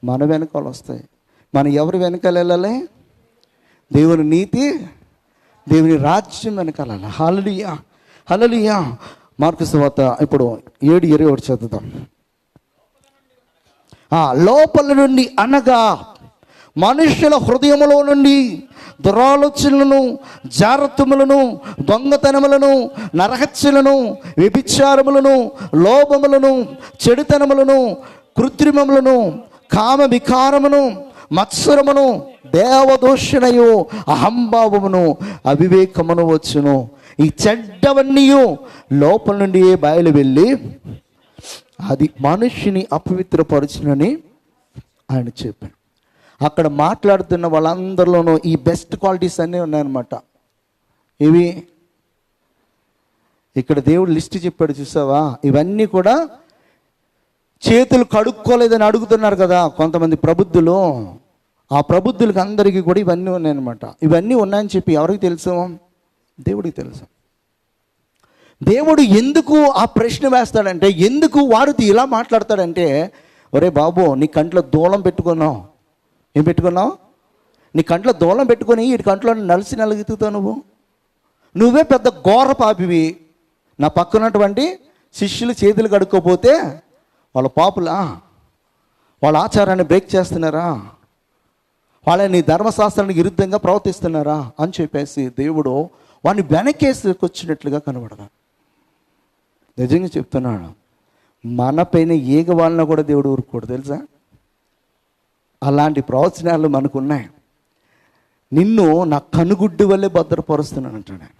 మన వెనకాల వస్తాయి. మనం ఎవరి వెనకాల వెళ్ళాలి? దేవుని నీతి, దేవుని రాజ్యం వెనకాల. హల్లెలూయా. మార్కు సువార్త ఇప్పుడు 7:21 చదువుతాం. లోపల నుండి అనగా మనుషుల హృదయములో నుండి దురాలోచనలను, జారత్వములను, దొంగతనములను, నరహత్యలను, వ్యభిచారములను, లోభములను, చెడుతనములను, కృత్రిమములను, కామ వికారమును, మత్సరమును, దేవదూషణయు, అహంభావమును, అవివేకమును వచ్చును. ఈ చెడ్డవన్నీ లోపల నుండి బయలు వెళ్ళి అది మనిషిని అపవిత్రపరచునని ఆయన చెప్పాడు. అక్కడ మాట్లాడుతున్న వాళ్ళందరిలోనూ ఈ బెస్ట్ క్వాలిటీస్ అన్నీ ఉన్నాయన్నమాట. ఇవి ఇక్కడ దేవుడు లిస్ట్ చెప్పాడు, చూసావా? ఇవన్నీ కూడా చేతులు కడుక్కోలేదని అడుగుతున్నారు కదా కొంతమంది ప్రబుద్ధులు. ఆ ప్రబుద్ధులకి అందరికీ కూడా ఇవన్నీ ఉన్నాయన్నమాట. ఇవన్నీ ఉన్నాయని చెప్పి ఎవరికి తెలుసు? దేవుడికి తెలుసు. దేవుడు ఎందుకు ఆ ప్రశ్న వేస్తాడంటే, ఎందుకు వారితో ఇలా మాట్లాడతాడంటే, ఒరే బాబు, నీ కంట్లో దూలం పెట్టుకున్నావు. ఏం పెట్టుకున్నావు? నీ కంట్లో దూలం పెట్టుకొని వీటి కంట్లో నలుగుతావు. నువ్వే పెద్ద ఘోర పాపివి. నా పక్కనటువంటి శిష్యులు చేతులు కడుక్కోపోతే వాళ్ళ పాపులా, వాళ్ళ ఆచారాన్ని బ్రేక్ చేస్తున్నారా, వాళ్ళ నీ ధర్మశాస్త్రానికి విరుద్ధంగా ప్రవర్తిస్తున్నారా అని చెప్పేసి దేవుడు వాడిని వెనకేసుకొచ్చినట్లుగా కనబడతాడు. నిజంగా చెప్తున్నాను, మన పైన ఈగ వాళ్ళని కూడా దేవుడు ఊరుకోడు తెలుసా. అలాంటి ప్రవచనాలు మనకు ఉన్నాయి. నిన్ను నా కనుగుడ్డు వల్లే భద్రపరుస్తున్నాను అంటాడు ఆయన.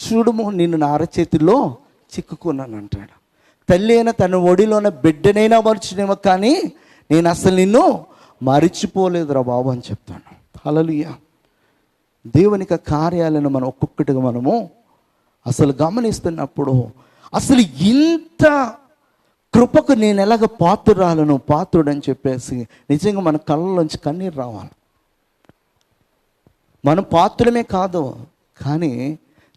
చూడుము, నిన్ను నా అరచేతిలో చిక్కుకున్నాను అంటాడు. తల్లి అయినా తన ఒడిలోన బిడ్డనైనా మర్చినేమో, కానీ నేను అసలు నిన్ను మరిచిపోలేదురా బాబు అని చెప్తాను. హల్లెలూయా. దేవునికి కార్యాలను మనం ఒక్కొక్కటిగా మనము అసలు గమనిస్తున్నప్పుడు, అసలు ఇంత కృపకు నేను ఎలాగ పాత్రుడని చెప్పేసి నిజంగా మన కళ్ళలోంచి కన్నీరు రావాలి. మనం పాత్రమే కాదు, కానీ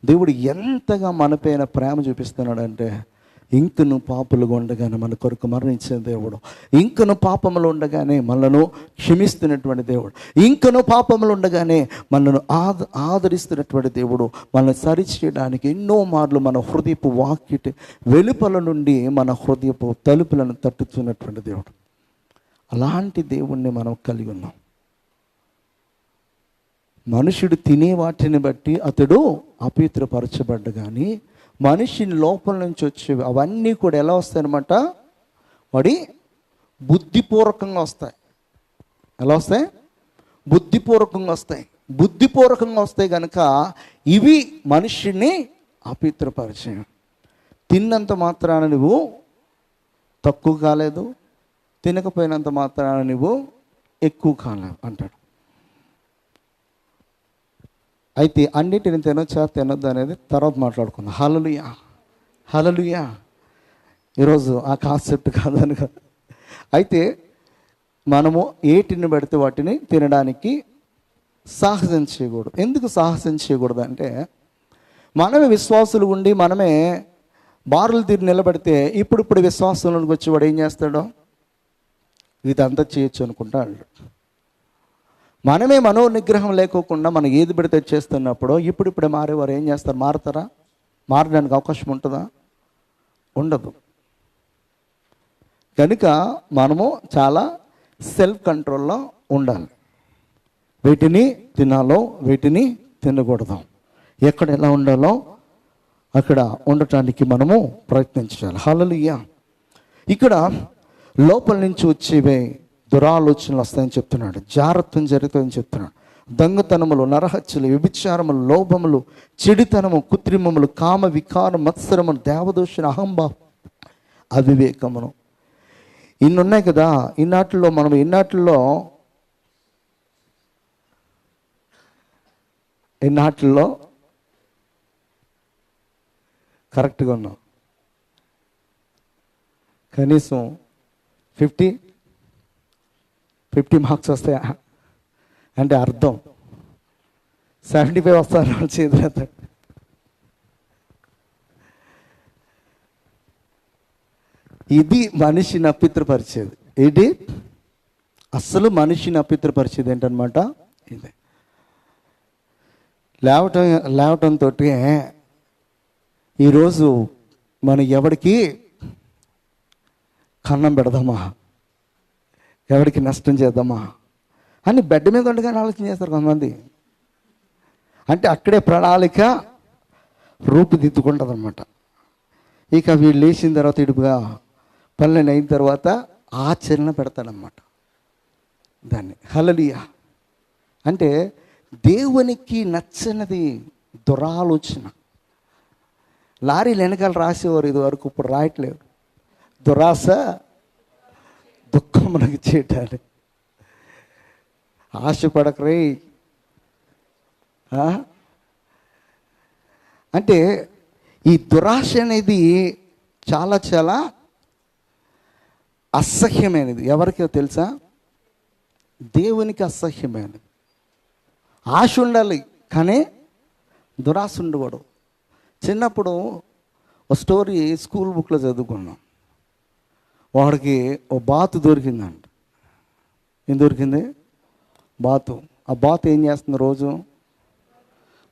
దేవుడు ఎంతగా మనపైన ప్రేమ చూపిస్తున్నాడంటే, ఇంకను పాపులుగా ఉండగానే మన కొరకు మరణించిన దేవుడు, ఇంకను పాపములు ఉండగానే మనను క్షమిస్తున్నటువంటి దేవుడు, ఇంకను పాపములు ఉండగానే మనను ఆదరిస్తున్నటువంటి దేవుడు, మనల్ని సరిచేయడానికి ఎన్నో మార్లు మన హృదయపు వాకిటి వెలుపల నుండి మన హృదయపు తలుపులను తట్టుతున్నటువంటి దేవుడు. అలాంటి దేవుణ్ణి మనం కలిగి ఉన్నాం. మనుషుడు తినే వాటిని బట్టి అతడు అపవిత్రపరచబడ్డ, కానీ మనిషిని లోపల నుంచి వచ్చేవి అవన్నీ కూడా ఎలా వస్తాయన్నమాట, వాడి బుద్ధిపూర్వకంగా వస్తాయి. ఎలా వస్తాయి? బుద్ధిపూర్వకంగా వస్తాయి. బుద్ధిపూర్వకంగా వస్తాయి కనుక ఇవి మనిషిని అపవిత్రపరిచాయి. తిన్నంత మాత్రాన నువ్వు తక్కువ కాలేదు, తినకపోయినంత మాత్రాన నువ్వు ఎక్కువ కాలేదు అంటాడు. అయితే అన్నిటిని తినొచ్చా తినొద్దు అనేది తర్వాత మాట్లాడుకుందాం. హల్లెలూయా, హల్లెలూయా. ఈరోజు ఆ కాన్సెప్ట్ కాదని కదా. అయితే మనము ఏటిని పెడితే వాటిని తినడానికి సాహసం చేయకూడదు. ఎందుకు సాహసం చేయకూడదు అంటే, మనమే విశ్వాసులు ఉండి మనమే బారులు తీరి నిలబడితే ఇప్పుడు విశ్వాసంలోకి వచ్చి వాడు ఏం చేస్తాడో ఇదంతా చేయొచ్చు అనుకుంటాడు. మనమే మనో నిగ్రహం లేకోకుండా మనం ఏది పెడితే చేస్తున్నప్పుడు ఇప్పుడిప్పుడే మారేవారు ఏం చేస్తారు? మారుతారా? మారడానికి అవకాశం ఉంటుందా? ఉండదు. కనుక మనము చాలా సెల్ఫ్ కంట్రోల్లో ఉండాలి. వీటిని తినాలో వీటిని తినకూడదు, ఎక్కడ ఎలా ఉండాలో అక్కడ ఉండటానికి మనము ప్రయత్నించాలి. హల్లెలూయా. ఇక్కడ లోపల నుంచి వచ్చేవే దురాలోచనలు వస్తాయని చెప్తున్నాడు. జారత్వం జరుగుతుందని చెప్తున్నాడు. దొంగతనములు, నరహత్యలు, వ్యభిచారములు, లోభములు, చెడుతనము, కృత్రిమములు, కామ వికారం, మత్సరములు, దేవదూషణ, అహంభావం, అవివేకమును, ఇన్ని ఉన్నాయి కదా. ఇన్నాటిల్లో కరెక్ట్గా ఉన్నాం. కనీసం 50 మార్క్స్ వస్తాయా అంటే అర్థం 75 వస్తారు చేతులు. ఇది మనిషిని అపిత్రపరిచేది. ఏంటి అస్సలు మనిషిని అపిత్రపరిచేది ఏంటనమాట? ఇది లేవటంతో ఈరోజు మనం ఎవరికి కన్నం పెడదామా, ఎవరికి నష్టం చేద్దామా అని బెడ్ మీద ఉండగానే ఆలోచన చేస్తారు కొంతమంది. అంటే అక్కడే ప్రణాళిక రూపుదిద్దుకుంటుంది అనమాట. ఇక వీళ్ళు లేచిన తర్వాత ఇటుగా పనులు అయిన తర్వాత ఆచరణ పెడతాడనమాట దాన్ని. హల్లెలూయా. అంటే దేవునికి నచ్చనిది దురాలోచన. లారీలు వెనకాల రాసేవారు ఇది వరకు, ఇప్పుడు రాయట్లేదు. దురాశ దుఃఖం మనకు చేయటానికి. ఆశపడకరే. అంటే ఈ దురాశ అనేది చాలా చాలా అసహ్యమైనది. ఎవరికో తెలుసా? దేవునికి అసహ్యమైనది. ఆశ ఉండాలి కానీ దురాశ ఉండకూడదు. చిన్నప్పుడు ఒక స్టోరీ స్కూల్ బుక్లో చదువుకున్నాం. వాడికి ఓ బాతు దొరికిందంట. ఏం దొరికింది? బాతు. ఆ బాతు ఏం చేస్తుంది? రోజు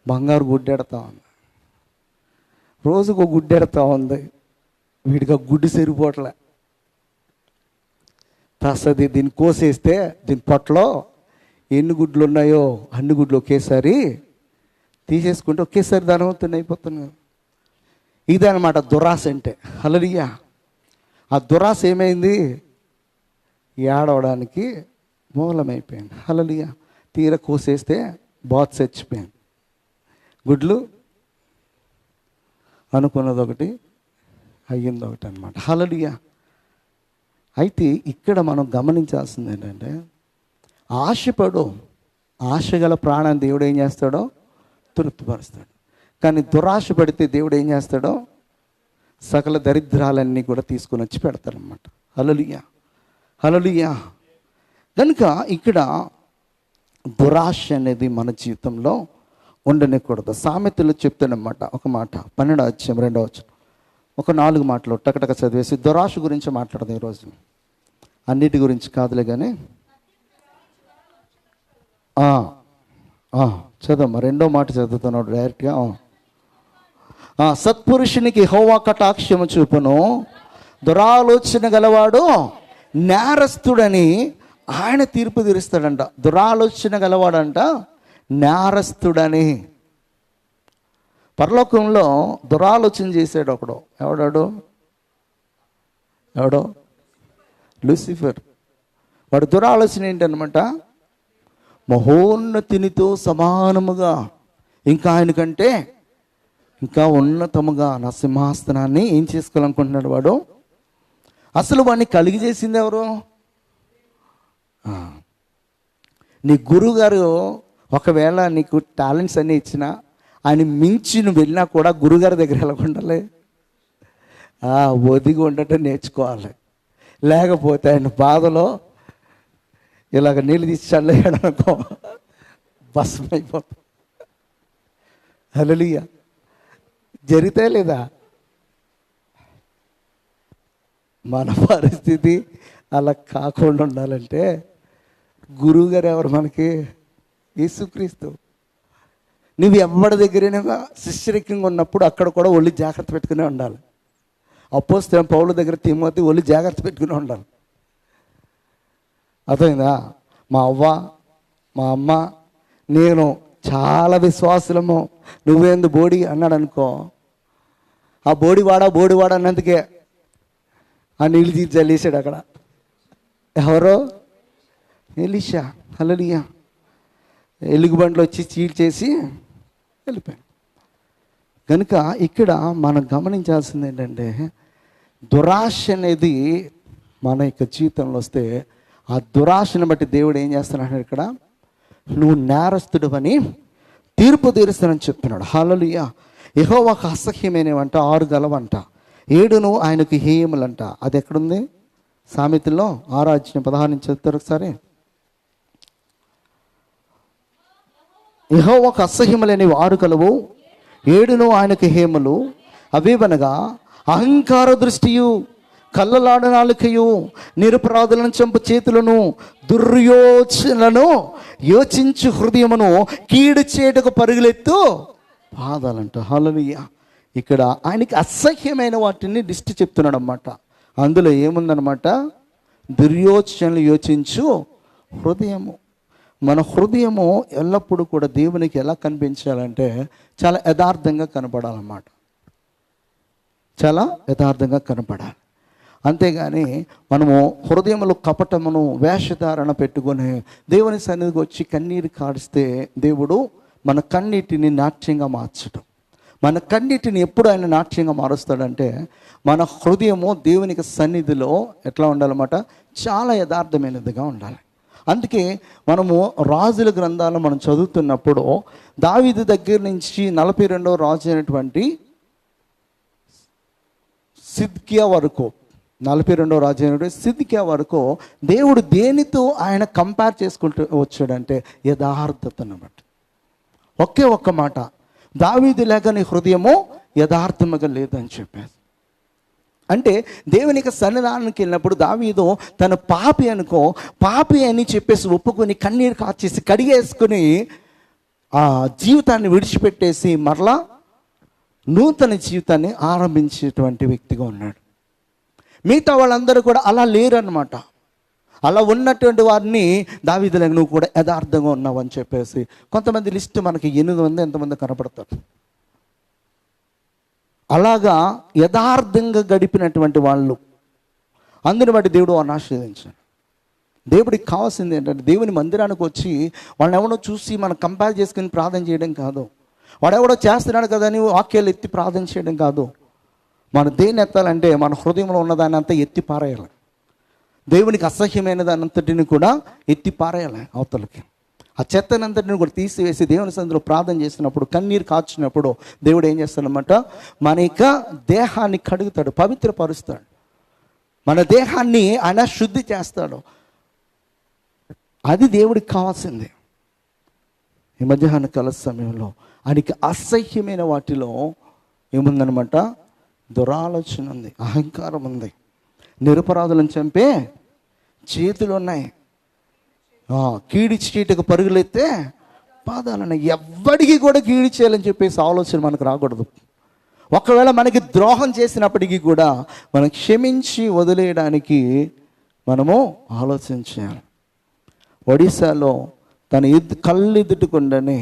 బంగారు గుడ్డెడతా ఉంది. రోజుకు ఒక గుడ్డెడతా ఉంది. వీడికి ఆ గుడ్డు సరిపోవట్లే. తసది దీన్ని కోసేస్తే దీని పొట్టలో ఎన్ని గుడ్లు ఉన్నాయో అన్ని గుడ్లు ఒకేసారి తీసేసుకుంటే ఒకేసారి ధనవంతుని అయిపోతున్నాడు. ఇదే అనమాట దురాశ అంటే. హల్లెలూయా. ఆ దురాశ ఏమైంది? ఏడవడానికి మూలమైపోయింది. హల్లెలూయా. తీర కోసేస్తే బాత్ చచ్చిపోయింది. గుడ్లు అనుకున్నది ఒకటి, అయ్యింది ఒకటి అనమాట. హల్లెలూయా. అయితే ఇక్కడ మనం గమనించాల్సింది ఏంటంటే, ఆశపడు, ఆశగల ప్రాణాన్ని దేవుడు ఏం చేస్తాడో తృప్తిపరుస్తాడు. కానీ దురాశ పడితే దేవుడు ఏం చేస్తాడో సకల దరిద్రాలన్నీ కూడా తీసుకొని వచ్చి పెడతారనమాట. హల్లెలూయా. హల్లెలూయా. కనుక ఇక్కడ దురాశ అనేది మన జీవితంలో ఉండనికూడదు. సామెతలు చెప్తాడనమాట ఒక మాట, 12వ అధ్యాయం 2వ వచనం. ఒక 4 మాటలు టకటక చదివేసి దురాశ గురించి మాట్లాడదాం ఈరోజు. అన్నిటి గురించి కాదులే కానీ చదమ్మా. 2వ మాట చదువుతున్నాడు డైరెక్ట్గా. సత్పురుషునికి యెహోవా కటాక్షము చూపును, దురాలోచన గలవాడు నేరస్తుడని ఆయన తీర్పు తీరుస్తాడంట. దురాలోచన గలవాడంట నేరస్తుడని. పరలోకంలో దురాలోచన చేశాడు ఒకడు. ఎవడో లూసిఫర్. వాడు దురాలోచన ఏంటనమాట? మహోన్నతినితో సమానముగా, ఇంకా ఆయనకంటే ఇంకా ఉన్నతముగా నా సింహాసనాన్ని ఏం చేసుకోవాలనుకుంటున్నాడు వాడు. అసలు వాడిని కలిగి చేసింది ఎవరు? నీ గురువుగారు ఒకవేళ నీకు టాలెంట్స్ అన్నీ ఇచ్చినా, ఆయన మించి నువ్వు వెళ్ళినా కూడా గురుగారి దగ్గర వెళ్ళకుండాలే ఒదిగి ఉండటం నేర్చుకోవాలి. లేకపోతే ఆయన బాధలో ఇలాగ నీళ్ళు తీసి చల్లేయడం అనుకో, భస్మైపోతుంది. హల్లెలూయా. జరిగితే లేదా? మన పరిస్థితి అలా కాకుండా ఉండాలంటే గురువుగారు ఎవరు మనకి? యేసుక్రీస్తు. నువ్వు ఎవరి దగ్గరైనా శిష్యరికంగా ఉన్నప్పుడు అక్కడ కూడా ఒళ్ళు జాగ్రత్త పెట్టుకునే ఉండాలి. అపోస్తలుడైన పౌలు దగ్గర తిమోతి ఒళ్ళు జాగ్రత్త పెట్టుకునే ఉండాలి. అర్థమైందా? మా అవ్వ, మా అమ్మ, నేను చాలా విశ్వాసులము, నువ్వేందు బోడి అన్నాడు అనుకో, ఆ బోడివాడ అన్నందుకే ఆ నీళ్ళు తీసి చల్లేసాడు అక్కడ. ఎవరో ఎలీషా. హల్లెలూయా. ఎలుగుబండ్లు వచ్చి చీల్చేసి వెళ్ళిపోయాను. కనుక ఇక్కడ మనం గమనించాల్సింది ఏంటంటే, దురాశ అనేది మన యొక్క జీవితంలో వస్తే ఆ దురాశను బట్టి దేవుడు ఏం చేస్తున్నాడు? ఇక్కడ నువ్వు నేరస్తుడు అని తీర్పు తీరుస్తానని చెప్తున్నాడు. హల్లెలూయా. యెహోవాకు అసహ్యమైనవంట 6 గలవంట, 7 ఆయనకు హేయములంట. అది ఎక్కడుంది? సామెతల్లో 6వ అధ్యాయం 16 నుంచి చదువుతారు ఒకసారి. యెహోవాకు అసహ్యములైనవి 6 కలవు, 7 ఆయనకు హేములు. అవేవనగా అహంకార దృష్టియు, కళ్ళలాడు నాలుకయు, నిరపరాధులను చంపు చేతులను, దుర్యోచనలను యోచించు హృదయమును, కీడు చేటుకు పరుగులెత్తు పాదాలంట. హల్లెలూయా. ఇక్కడ ఆయనకి అసహ్యమైన వాటిని లిస్ట్ చెప్తున్నాడు అన్నమాట. అందులో ఏముందనమాట? దుర్యోచనలు యోచించు హృదయము. మన హృదయము ఎల్లప్పుడూ కూడా దేవునికి ఎలా కనిపించాలంటే చాలా యథార్థంగా కనపడాలన్నమాట. చాలా యథార్థంగా కనపడాలి. అంతేగాని మనము హృదయంలో కపటమును, వేషధారణ పెట్టుకొని దేవుని సన్నిధికి వచ్చి కన్నీరు కాడిస్తే దేవుడు మన కన్నీటిని నాట్యంగా మార్చడం. మన కన్నీటిని ఎప్పుడు ఆయన నాట్యంగా మారుస్తాడంటే, మన హృదయము దేవునికి సన్నిధిలో ఎట్లా ఉండాలన్నమాట? చాలా యథార్థమైనదిగా ఉండాలి. అందుకే మనము రాజుల గ్రంథాలు మనం చదువుతున్నప్పుడు దావీదు దగ్గర నుంచి 42వ రాజు అయినటువంటి సిద్కియా వరకు, 42వ రాజు అయినటువంటి సిద్కియా వరకు దేవుడు దేనితో ఆయన కంపేర్ చేసుకుంటూ వచ్చాడంటే యథార్థతను బట్టి. ఒకే ఒక్క మాట, దావీదు లేక నీ హృదయము యథార్థముగా లేదని చెప్పారు. అంటే దేవునికి సన్నిధానానికి వెళ్ళినప్పుడు దావీదు తన పాపి అని చెప్పేసి ఒప్పుకొని కన్నీరు కాచేసి కడిగేసుకుని ఆ జీవితాన్ని విడిచిపెట్టేసి మరలా నూతన జీవితాన్ని ఆరంభించేటువంటి వ్యక్తిగా ఉన్నాడు. మిగతా వాళ్ళందరూ కూడా అలా లేరన్నమాట. అలా ఉన్నటువంటి వారిని దావీదులకు నువ్వు కూడా యథార్థంగా ఉన్నావు అని చెప్పేసి కొంతమంది లిస్టు మనకి 800 ఎంతమంది కనపడతారు. అలాగా యథార్థంగా గడిపినటువంటి వాళ్ళు, అందుని బట్టి దేవుడు వారిని ఆశీర్వదించాడు. దేవుడికి కావాల్సింది ఏంటంటే దేవుని మందిరానికి వచ్చి వాళ్ళని ఎవడో చూసి మనం కంపేర్ చేసుకుని ప్రార్థన చేయడం కాదు, వాడెవడో చేస్తున్నాడు కదా అని వాక్యాలు ఎత్తి ప్రార్థన చేయడం కాదు. మన దేన్ని ఎత్తాలంటే మన హృదయంలో ఉన్నదాన్ని అంతా ఎత్తి పారేయాలి. దేవునికి అసహ్యమైన దాని అంతటిని కూడా ఎత్తి పారేయాలి అవతలకి. ఆ చెత్తనంతటిని కూడా తీసివేసి దేవుని సన్నిధిలో ప్రార్థన చేసినప్పుడు, కన్నీరు కాచినప్పుడు దేవుడు ఏం చేస్తాడనమాట, మన యొక్క దేహాన్ని కడుగుతాడు, పవిత్రపరుస్తాడు. మన దేహాన్ని ఆయన శుద్ధి చేస్తాడు. అది దేవుడికి కావాల్సింది. ఈ మధ్యాహ్న కాల సమయంలో ఆయనకి అసహ్యమైన వాటిలో ఏముందనమాట, దురాలోచన ఉంది, అహంకారం ఉంది, నిరపరాధులను చంపే చేతులు ఉన్నాయి, కీడి చీటకు పరుగులెత్తే పాదాలున్నాయి. ఎవ్వడికి కూడా కీడి చేయాలని చెప్పేసి ఆలోచన మనకు రాకూడదు. ఒకవేళ మనకి ద్రోహం చేసినప్పటికీ కూడా మనం క్షమించి వదిలేయడానికి మనము ఆలోచించాలి. ఒడిశాలో తన కళ్ళెదుటకుండానే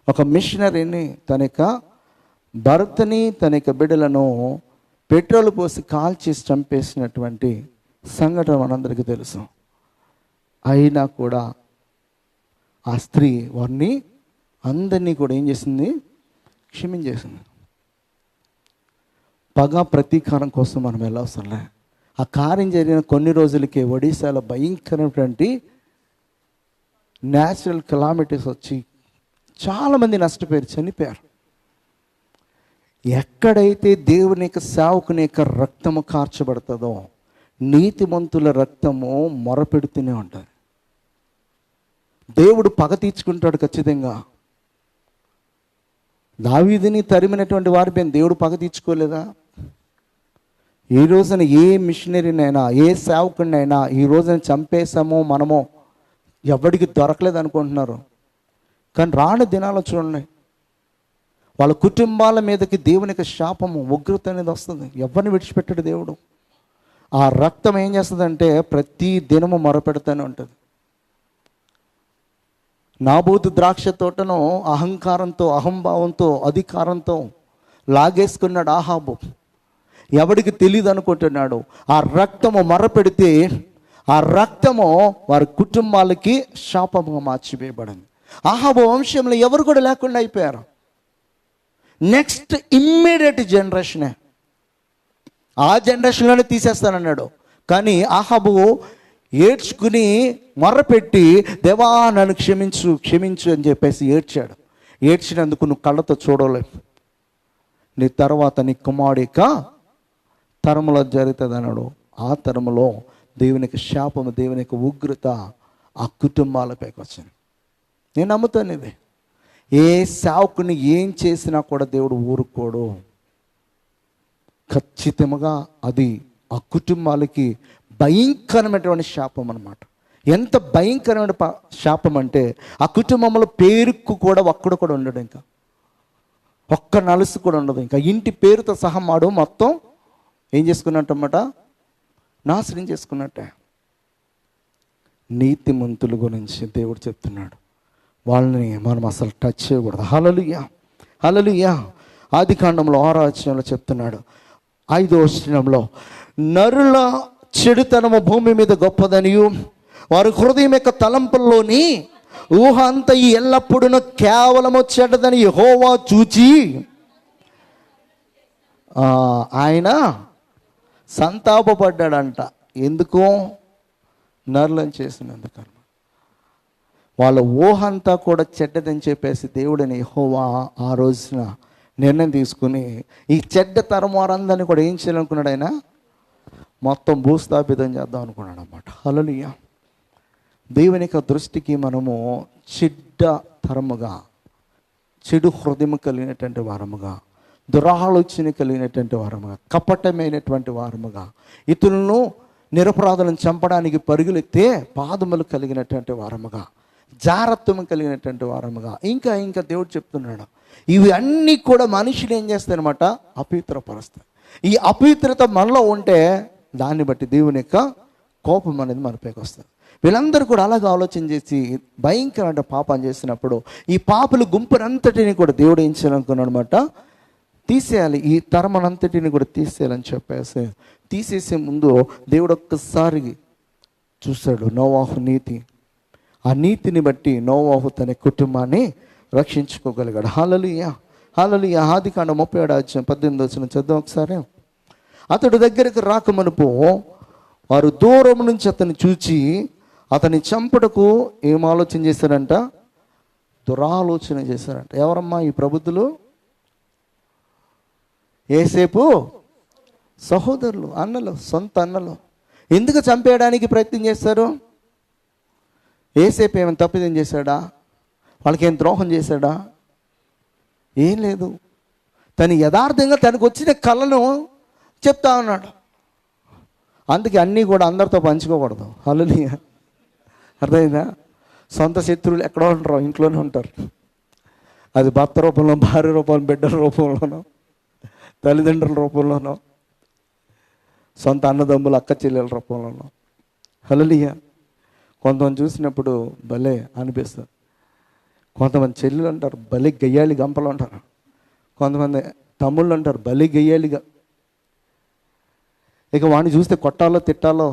ఒక మిషనరీని తన యొక్క భర్తని తన యొక్క బిడ్డలను పెట్రోల్ పోసి కాల్చేసి చంపేసినటువంటి సంఘటన మనందరికీ తెలుసు. అయినా కూడా ఆ స్త్రీ వారిని అందరినీ కూడా ఏం చేసింది, క్షమించేసింది. పగ ప్రతీకారం కోసం మనం వెళ్ళవసరంలే. ఆ కార్యం జరిగిన కొన్ని రోజులకే ఒడిశాలో భయంకరమైనటువంటి న్యాచురల్ కెలామిటీస్ వచ్చి చాలామంది నష్టపోయారు, చనిపోయారు. ఎక్కడైతే దేవుని యొక్క సేవకుని యొక్క రక్తము కార్చబడుతుందో నీతిమంతుల రక్తము మొరపెడుతూనే ఉంటుంది. దేవుడు పగ తీర్చుకుంటాడు ఖచ్చితంగా. దావీదుని తరిమినటువంటి వారిపైన దేవుడు పగ తీర్చుకోలేదా? ఈ రోజున ఏ మిషనరీనైనా ఏ సేవకుడినైనా ఈ రోజున చంపేసామో మనమో ఎవడికి దొరకలేదు అనుకుంటున్నారు. కానీ రాని దినాల్లో చూడండి, వాళ్ళ కుటుంబాల మీదకి దేవుని యొక్క శాపము, ఉగ్రత అనేది వస్తుంది. ఎవరిని విడిచిపెట్టాడు దేవుడు. ఆ రక్తం ఏం చేస్తుందంటే ప్రతి దినము మొరపెడుతూనే ఉంటుంది. నాబోతు ద్రాక్ష తోటను అహంకారంతో, అహంభావంతో, అధికారంతో లాగేసుకున్నాడు ఆహాబు. ఎవడికి తెలియదు అనుకుంటున్నాడు. ఆ రక్తము మొరపెడితే ఆ రక్తము వారి కుటుంబాలకి శాపముగా మార్చివేయబడింది. ఆహాబు వంశంలో ఎవరు కూడా లేకుండా అయిపోయారు. నెక్స్ట్ ఇమ్మీడియట్ జనరేషనే, ఆ జనరేషన్లోనే తీసేస్తానన్నాడు. కానీ ఆహాబు ఏడ్చుకుని మొర్రపెట్టి, దేవా నన్ను క్షమించు క్షమించు అని చెప్పేసి ఏడ్చాడు. ఏడ్చినందుకు నువ్వు కళ్ళతో చూడలేవు. నీ తర్వాత నీ కుమారుడిక తరములో జరుగుతుంది అన్నాడు. ఆ తరములో దేవునికి శాపము, దేవునికి ఉగ్రత ఆ కుటుంబాలపైకి వచ్చింది. నేను నమ్ముతాను ఇది. ఏ సేవకుని ఏం చేసినా కూడా దేవుడు ఊరుకోడు. ఖచ్చితంగా అది ఆ కుటుంబాలకి భయంకరమైనటువంటి శాపం అన్నమాట. ఎంత భయంకరమైన శాపం అంటే ఆ కుటుంబంలో పేరుకు కూడా ఒక్కడు కూడా ఉండడు, ఇంకా ఒక్క నలుసు కూడా ఉండదు. ఇంకా ఇంటి పేరుతో సహా మాడు మొత్తం ఏం చేసుకున్నట్టన్నమాట, నాశనం చేసుకున్నట్టే. నీతిమంతుల గురించి దేవుడు చెప్తున్నాడు, వాళ్ళని మనం అసలు టచ్ చేయకూడదు. హల్లెలూయా హల్లెలూయా. ఆదికాండంలో 6వ అధ్యాయంలో చెప్తున్నాడు, 5వ వచనంలో, నరుల చెడుతనము భూమి మీద గొప్పదనియు వారి హృదయం యొక్క తలంపుల్లోని ఊహ అంతా ఈ ఎల్లప్పుడూ కేవలము చెడ్డదని యెహోవా చూచి ఆయన సంతాపపడ్డాడంట. ఎందుకు? నరులను చేసినందుకు. వాళ్ళ ఊహ అంతా కూడా చెడ్డదని చెప్పేసి దేవుడిని యెహోవా ఆ రోజున నిర్ణయం తీసుకుని ఈ చెడ్డ తరం వారందరినీ కూడా ఏం చేయాలనుకున్నాడు, ఆయన మొత్తం భూస్థాపితం చేద్దాం అనుకున్నాడు అన్నమాట. హల్లెలూయా. దేవుని యొక్క దృష్టికి మనము చెడ్డ తరముగా, చెడు హృదయం కలిగినటువంటి వారముగా, దురాలోచన కలిగినటువంటి వారముగా, కపటమైనటువంటి వారముగా, ఇతరులను నిరపరాధులను చంపడానికి పరుగులెత్తే పాదములు కలిగినటువంటి వారముగా, జారత్వం కలిగినటువంటి వారముగా, ఇంకా ఇంకా దేవుడు చెప్తున్నాడు, ఇవి అన్నీ కూడా మనుషులు ఏం చేస్తారనమాట, అపవిత్రపరుస్తాయి. ఈ అపవిత్రత మనలో ఉంటే దాన్ని బట్టి దేవుని యొక్క కోపం అనేది మనపైకి వస్తుంది. వీళ్ళందరూ కూడా అలాగే ఆలోచన చేసి భయంకరమైన పాపం చేసినప్పుడు ఈ పాపుల గుంపునంతటిని కూడా దేవుడు ఏం చేయాలనుకున్నాడు అనమాట, తీసేయాలి, ఈ తరమనంతటిని కూడా తీసేయాలని చెప్పేసి తీసేసే ముందు దేవుడు ఒక్కసారి చూశాడు నోవాహు నీతి. ఆ నీతిని బట్టి నోవాహు తన కుటుంబాన్ని రక్షించుకోగలిగాడు. హల్లెలూయా, హల్లెలూయా. ఆదికాండం 37:18 చదువు ఒకసారి. అతడు దగ్గరికి రాకమునుపు వారు దూరం నుంచి అతన్ని చూచి అతన్ని చంపుటకు ఏం ఆలోచన చేశారంట? దురాలోచన చేశారంట. ఎవరమ్మా ఈ ప్రబుద్ధులు? యోసేపు సహోదరులు, అన్నలు, సొంత అన్నలు. ఎందుకు చంపేయడానికి ప్రయత్నం చేస్తారు? యోసేపు ఏమైనా తప్పిదం చేశాడా? వాళ్ళకి ఏం ద్రోహం చేశాడా? ఏం లేదు. తను యథార్థంగా తనకు వచ్చిన కళను చెప్తా ఉన్నాడు. అందుకే అన్నీ కూడా అందరితో పంచుకోకూడదు. హల్లెలూయా, అర్థమైందా? సొంత శత్రువులు ఎక్కడో ఉంటారు, ఇంట్లోనే ఉంటారు. అది భర్త రూపంలో, భార్య రూపంలో, బిడ్డల రూపంలోనో, తల్లిదండ్రుల రూపంలోనో, సొంత అన్నదమ్ములు, అక్క చెల్లెల రూపంలోనో. హల్లెలూయా. కొంతమంది చూసినప్పుడు భలే అనిపిస్తుంది. కొంతమంది చెల్లెలు అంటారు భలే గయ్యాలి గంపలు అంటారు. కొంతమంది తమ్ముళ్ళు అంటారు భలే గయ్యాలిగా. ఇక వాడిని చూస్తే కొట్టాలో తిట్టాలో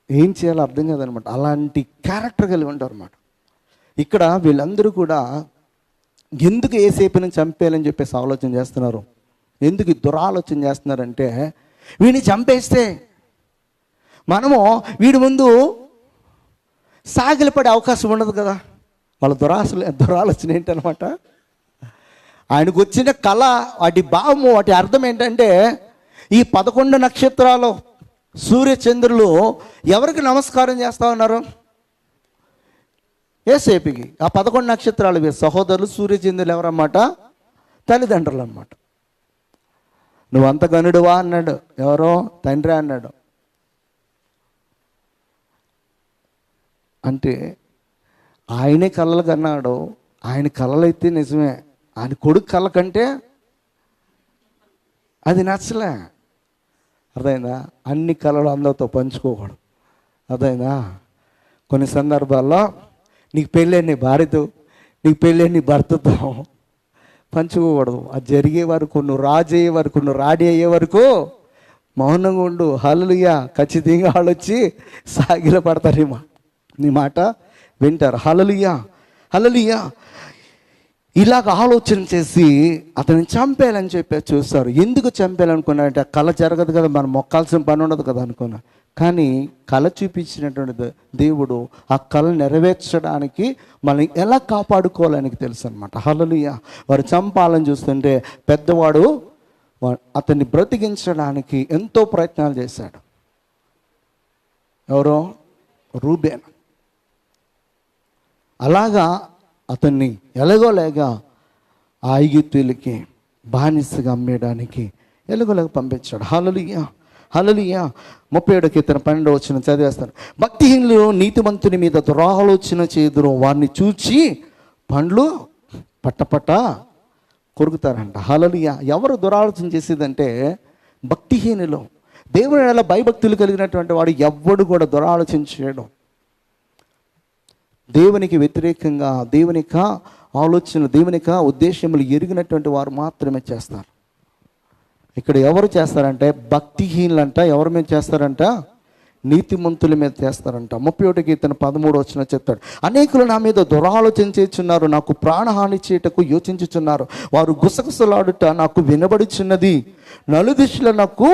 ఏం చేయాలో అర్థం కాదనమాట. అలాంటి క్యారెక్టర్ కలిగి ఉంటారు అన్నమాట. ఇక్కడ వీళ్ళందరూ కూడా ఎందుకు యోసేపుని చంపేయాలని చెప్పేసి ఆలోచన చేస్తున్నారు? ఎందుకు దురాలోచన చేస్తున్నారంటే, వీడిని చంపేస్తే మనము వీడి ముందు సాగిలపడే అవకాశం ఉండదు కదా. వాళ్ళ దురాలోచన ఏంటనమాట? ఆయనకు వచ్చిన కళ, వాటి భావము, వాటి అర్థం ఏంటంటే, ఈ 11 నక్షత్రాలు, సూర్యచంద్రులు ఎవరికి నమస్కారం చేస్తూ ఉన్నారు? యోసేపుకి. ఆ 11 నక్షత్రాలు వీరు సహోదరులు, సూర్యచంద్రులు ఎవరన్నమాట? తల్లిదండ్రులు అన్నమాట. నువ్వు అంత గనుడువా అన్నాడు. ఎవరో? తండ్రి అన్నాడు. అంటే ఆయనే కళలు కన్నాడు. ఆయన కళలైతే నిజమే, ఆయన కొడుకు కళ కంటే అది నచ్చలే. అర్థమైందా? అన్ని కళలు అందరితో పంచుకోకూడదు. అర్థమైందా? కొన్ని సందర్భాల్లో నీకు పెళ్ళైన నీ భార్యతో, నీకు పెళ్ళైన నీ భర్తతో పంచుకోకూడదు. అది జరిగే వరకు, నువ్వు రాజు అయ్యే వరకు, నువ్వు రాడి అయ్యే వరకు మౌనంగా ఉండు. హల్లెలూయా. ఖచ్చితంగా వాళ్ళు వచ్చి సాగిల పడతారు, నీ మాట వింటారు. హల్లెలూయా, హల్లెలూయా. ఇలాగ ఆలోచన చేసి అతన్ని చంపేయాలని చెప్పి చూస్తారు. ఎందుకు చంపేయాలనుకున్నారంటే, ఆ కళ జరగదు కదా, మనం మొక్కాల్సిన పని ఉండదు కదా అనుకున్నా. కానీ కళ చూపించినటువంటి దేవుడు ఆ కళ నెరవేర్చడానికి మనల్ని ఎలా కాపాడుకోవాలని తెలుసు అనమాట. హల్లెలూయా. వారు చంపాలని చూస్తుంటే పెద్దవాడు అతన్ని బ్రతికించడానికి ఎంతో ప్రయత్నాలు చేశాడు. ఎవరో? రూబేన్. అలాగా అతన్ని ఎలాగోలేక ఆ ఐగుప్తీయులకి బానిసగా అమ్మేయడానికి ఎలాగోలేక పంపించాడు. హల్లెలూయా, హల్లెలూయా. 37 కీర్తన 12 చదివేస్తాను. భక్తిహీనులు నీతిమంతుని మీద దురాలోచన చేదురు, వారిని చూచి పండ్లు పట్టపట్ట కొరుకుతారంట. హల్లెలూయా. ఎవరు దురాలోచన చేసేదంటే భక్తిహీనులు. దేవుని ఎలా భయభక్తులు కలిగినటువంటి వాడు ఎవ్వడు కూడా దురాలోచన చేయడం. దేవునికి వ్యతిరేకంగా, దేవుని యొక్క ఆలోచనలు, దేవుని యొక్క ఉద్దేశములు ఎరిగినటువంటి వారు మాత్రమే చేస్తారు. ఇక్కడ ఎవరు చేస్తారంటే భక్తిహీనులంట. ఎవరి మీద చేస్తారంట? నీతిమంతుల మీద చేస్తారంట. 31 కీర్తన 13 చెప్తాడు. అనేకులు నా మీద దురాలోచన చేస్తున్నారు, నాకు ప్రాణహాని చేయటకు యోచించుచున్నారు. వారు గుసగుసలాడుట నాకు వినబడుచున్నది, నలుదిశలో నాకు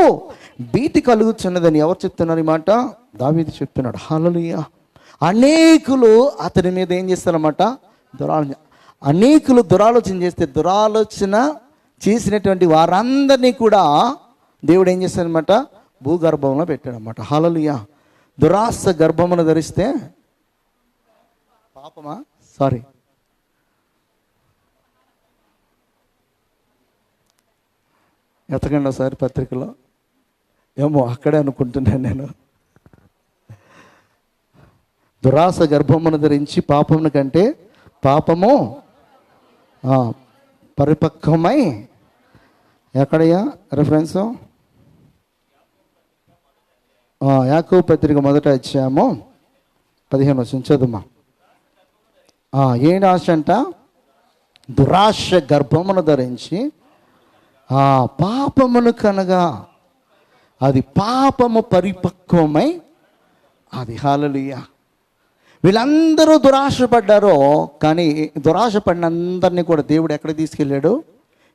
భీతి కలుగుచున్నదని ఎవరు చెప్తున్నారు? ఈ మాట దావీదు చెప్తున్నాడు. హల్లెలూయా. అనేకులు అతని మీద ఏం చేస్తారన్నమాట? అనేకులు దురాలోచన చేస్తే, దురాలోచన చేసినటువంటి వారందరినీ కూడా దేవుడు ఏం చేస్తాడనమాట? భూగర్భంలో పెట్టాడనమాట. హల్లెలూయా. దురాశ గర్భమును ధరిస్తే పాపమా? సారీ, ఎతకండి ఒకసారి పత్రికలో. ఏమో అక్కడే అనుకుంటున్నాను నేను. దురాశ గర్భమును ధరించి పాపమును కంటే పాపము పరిపక్వమై, ఎక్కడయ్యా రెఫరెన్సు? యాకోబు పత్రిక 1:15 చదువుమా. ఏంటి ఆశ అంట? దురాశ గర్భమును ధరించి ఆ పాపమును కనగా అది పాపము పరిపక్వమై అది. హల్లెలూయా. వీళ్ళందరూ దురాశపడ్డారో, కానీ దురాశపడిన అందరినీ కూడా దేవుడు ఎక్కడ తీసుకెళ్ళాడు?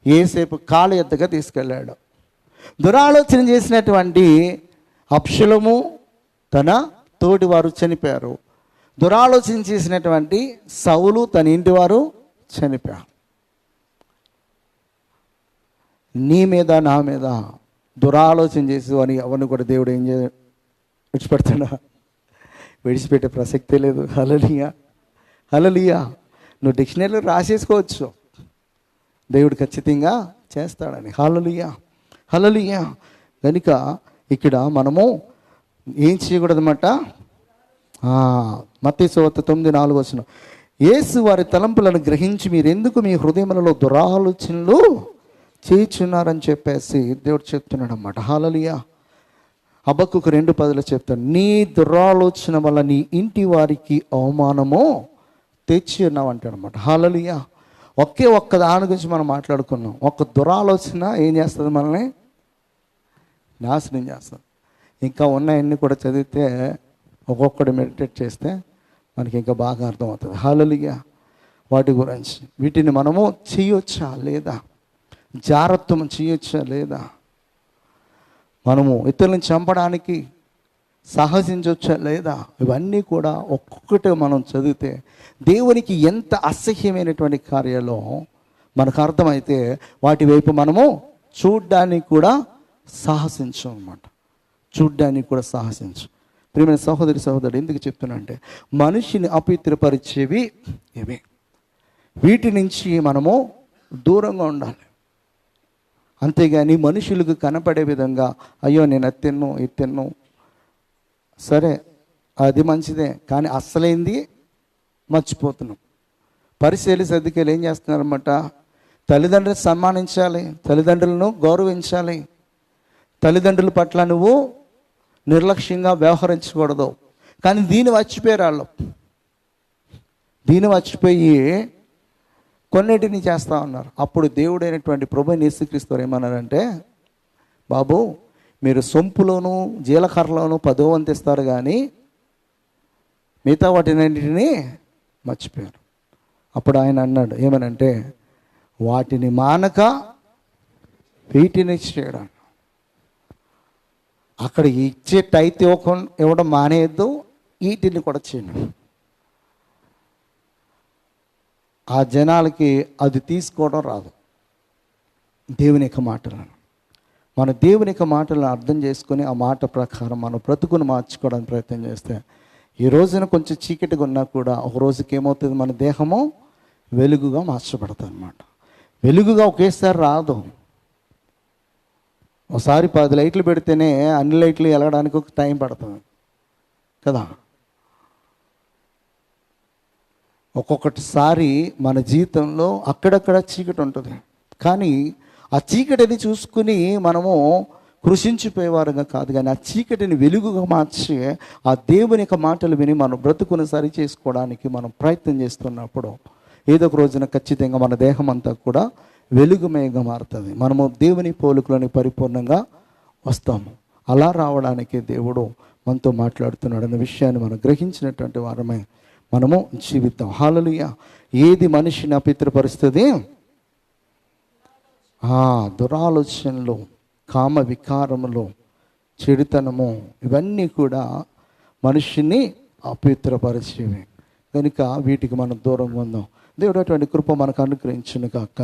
యేసేపు కాళ్ళ ఎద్దగా తీసుకెళ్ళాడు. దురాలోచన చేసినటువంటి అబ్షలోము తన తోటి వారు చనిపోయారు. దురాలోచన చేసినటువంటి సౌలు తన ఇంటి వారు చనిపోయారు. నీ మీద నా మీద దురాలోచన చేసి అని అవన్నీ కూడా దేవుడు ఏం విడిచిపెడతాడా? విడిచిపెట్టే ప్రసక్తే లేదు. హల్లెలూయా. హల్లెలూయా. నువ్వు డిక్షనరీలో రాసేసుకోవచ్చు, దేవుడు ఖచ్చితంగా చేస్తాడని. హల్లెలూయా. హల్లెలూయా. కనుక ఇక్కడ మనము ఏం చేయకూడదన్నమాట? మత్తయి సువార్త 9:4 యేసు వారి తలంపులను గ్రహించి మీరెందుకు మీ హృదయములలో దురాలోచనలు చేయుచున్నారని చెప్పేసి దేవుడు చెప్తున్నాడు అన్నమాట. హల్లెలూయా. హబక్కూకు 2:10 చెప్తాడు, నీ దురాలోచన వల్ల నీ ఇంటి వారికి అవమానము తెచ్చి ఉన్నావు అంటాడు అన్నమాట. హల్లెలూయా. ఒక్క దాని గురించి మనం మాట్లాడుకున్నాం. ఒక దురాలోచన ఏం చేస్తుంది? మనల్ని నాశనం చేస్తుంది. ఇంకా ఉన్నాయన్నీ కూడా చదివితే ఒక్కొక్కటి మెడిటేట్ చేస్తే మనకి ఇంకా బాగా అర్థమవుతుంది. హల్లెలూయా. వాటి గురించి వీటిని మనము చేయొచ్చా లేదా? జాగ్రత్తం చేయొచ్చా లేదా? మనము ఇతరులను చంపడానికి సాహసించవచ్చా లేదా? ఇవన్నీ కూడా ఒక్కొక్కటి మనం చదివితే దేవునికి ఎంత అసహ్యమైనటువంటి కార్యాలో మనకు అర్థమైతే వాటి వైపు మనము చూడ్డానికి కూడా సాహసించం అన్నమాట. చూడ్డానికి కూడా సాహసించం. ప్రియమైన సహోదరుడు, ఎందుకు చెప్తున్నా అంటే మనిషిని అపవిత్రపరిచేవి ఇవి. వీటి నుంచి మనము దూరంగా ఉండాలి. అంతేగాని మనుషులకు కనపడే విధంగా అయ్యో నేను అది తిన్ను ఇది తిన్ను, సరే అది మంచిదే, కానీ అస్సలైంది మర్చిపోతున్నాం. పరిశీలి సర్దికేలు ఏం చేస్తున్నారన్నమాట? తల్లిదండ్రులను సన్మానించాలి, తల్లిదండ్రులను గౌరవించాలి, తల్లిదండ్రుల పట్ల నువ్వు నిర్లక్ష్యంగా వ్యవహరించకూడదు. కానీ దీన్ని మర్చిపోయారు వాళ్ళు. దీన్ని మర్చిపోయి కొన్నిటిని చేస్తూ ఉన్నారు. అప్పుడు దేవుడైనటువంటి ప్రభువైన యేసుక్రీస్తు వారు ఏమన్నారంటే, బాబు మీరు సొంపులోను జీలకర్రలోను 10వ వంతు ఇస్తారు, కానీ మిగతా వాటినన్నిటినీ మర్చిపోయారు. అప్పుడు ఆయన అన్నాడు ఏమనంటే, వాటిని మానక వీటిని చేయడం. అక్కడ ఇచ్చే టైత్ ఇవ్వడం మానేయద్దు, వీటిని కూడా చేయండి. ఆ జనాలకి అది తీసుకోవడం రాదు. దేవుని యొక్క మాటలను మన దేవుని యొక్క మాటలను అర్థం చేసుకొని ఆ మాట ప్రకారం మనం బ్రతుకును మార్చుకోవడానికి ప్రయత్నం చేస్తే ఈ రోజున కొంచెం చీకటిగా ఉన్నా కూడా ఒక రోజుకి ఏమవుతుంది? మన దేహము వెలుగుగా మార్చబడుతుంది అన్నమాట. వెలుగుగా ఒకేసారి రాదు. ఒకసారి 10 లైట్లు పెడితేనే అన్ని లైట్లు వెలగడానికి ఒక టైం పడుతుంది కదా. ఒక్కొక్కటిసారి మన జీవితంలో అక్కడక్కడ చీకటి ఉంటుంది, కానీ ఆ చీకటిని చూసుకుని మనము కృషించిపోయేవారుగా కాదు, కానీ ఆ చీకటిని వెలుగుగా మార్చి ఆ దేవుని యొక్క మాటలు విని మనం బ్రతుకుని సరి చేసుకోవడానికి మనం ప్రయత్నం చేస్తున్నప్పుడు ఏదో ఒక రోజున ఖచ్చితంగా మన దేహం అంతా కూడా వెలుగుమయంగా మారుతుంది. మనము దేవుని పోలికలోని పరిపూర్ణంగా వస్తాము. అలా రావడానికి దేవుడు మనతో మాట్లాడుతున్నాడు అనే విషయాన్ని మనం గ్రహించినటువంటి వారమై మనము జీవితం. హల్లెలూయా. ఏది మనిషిని అపవిత్రపరుస్తుంది? దురాలోచనలు, కామ వికారములు, చెడుతనము, ఇవన్నీ కూడా మనిషిని అపవిత్రపరిచేవి. కనుక వీటికి మనం దూరంగా ఉందాం. దేవుడు అటువంటి కృప మనకు అనుగ్రహించును గాక.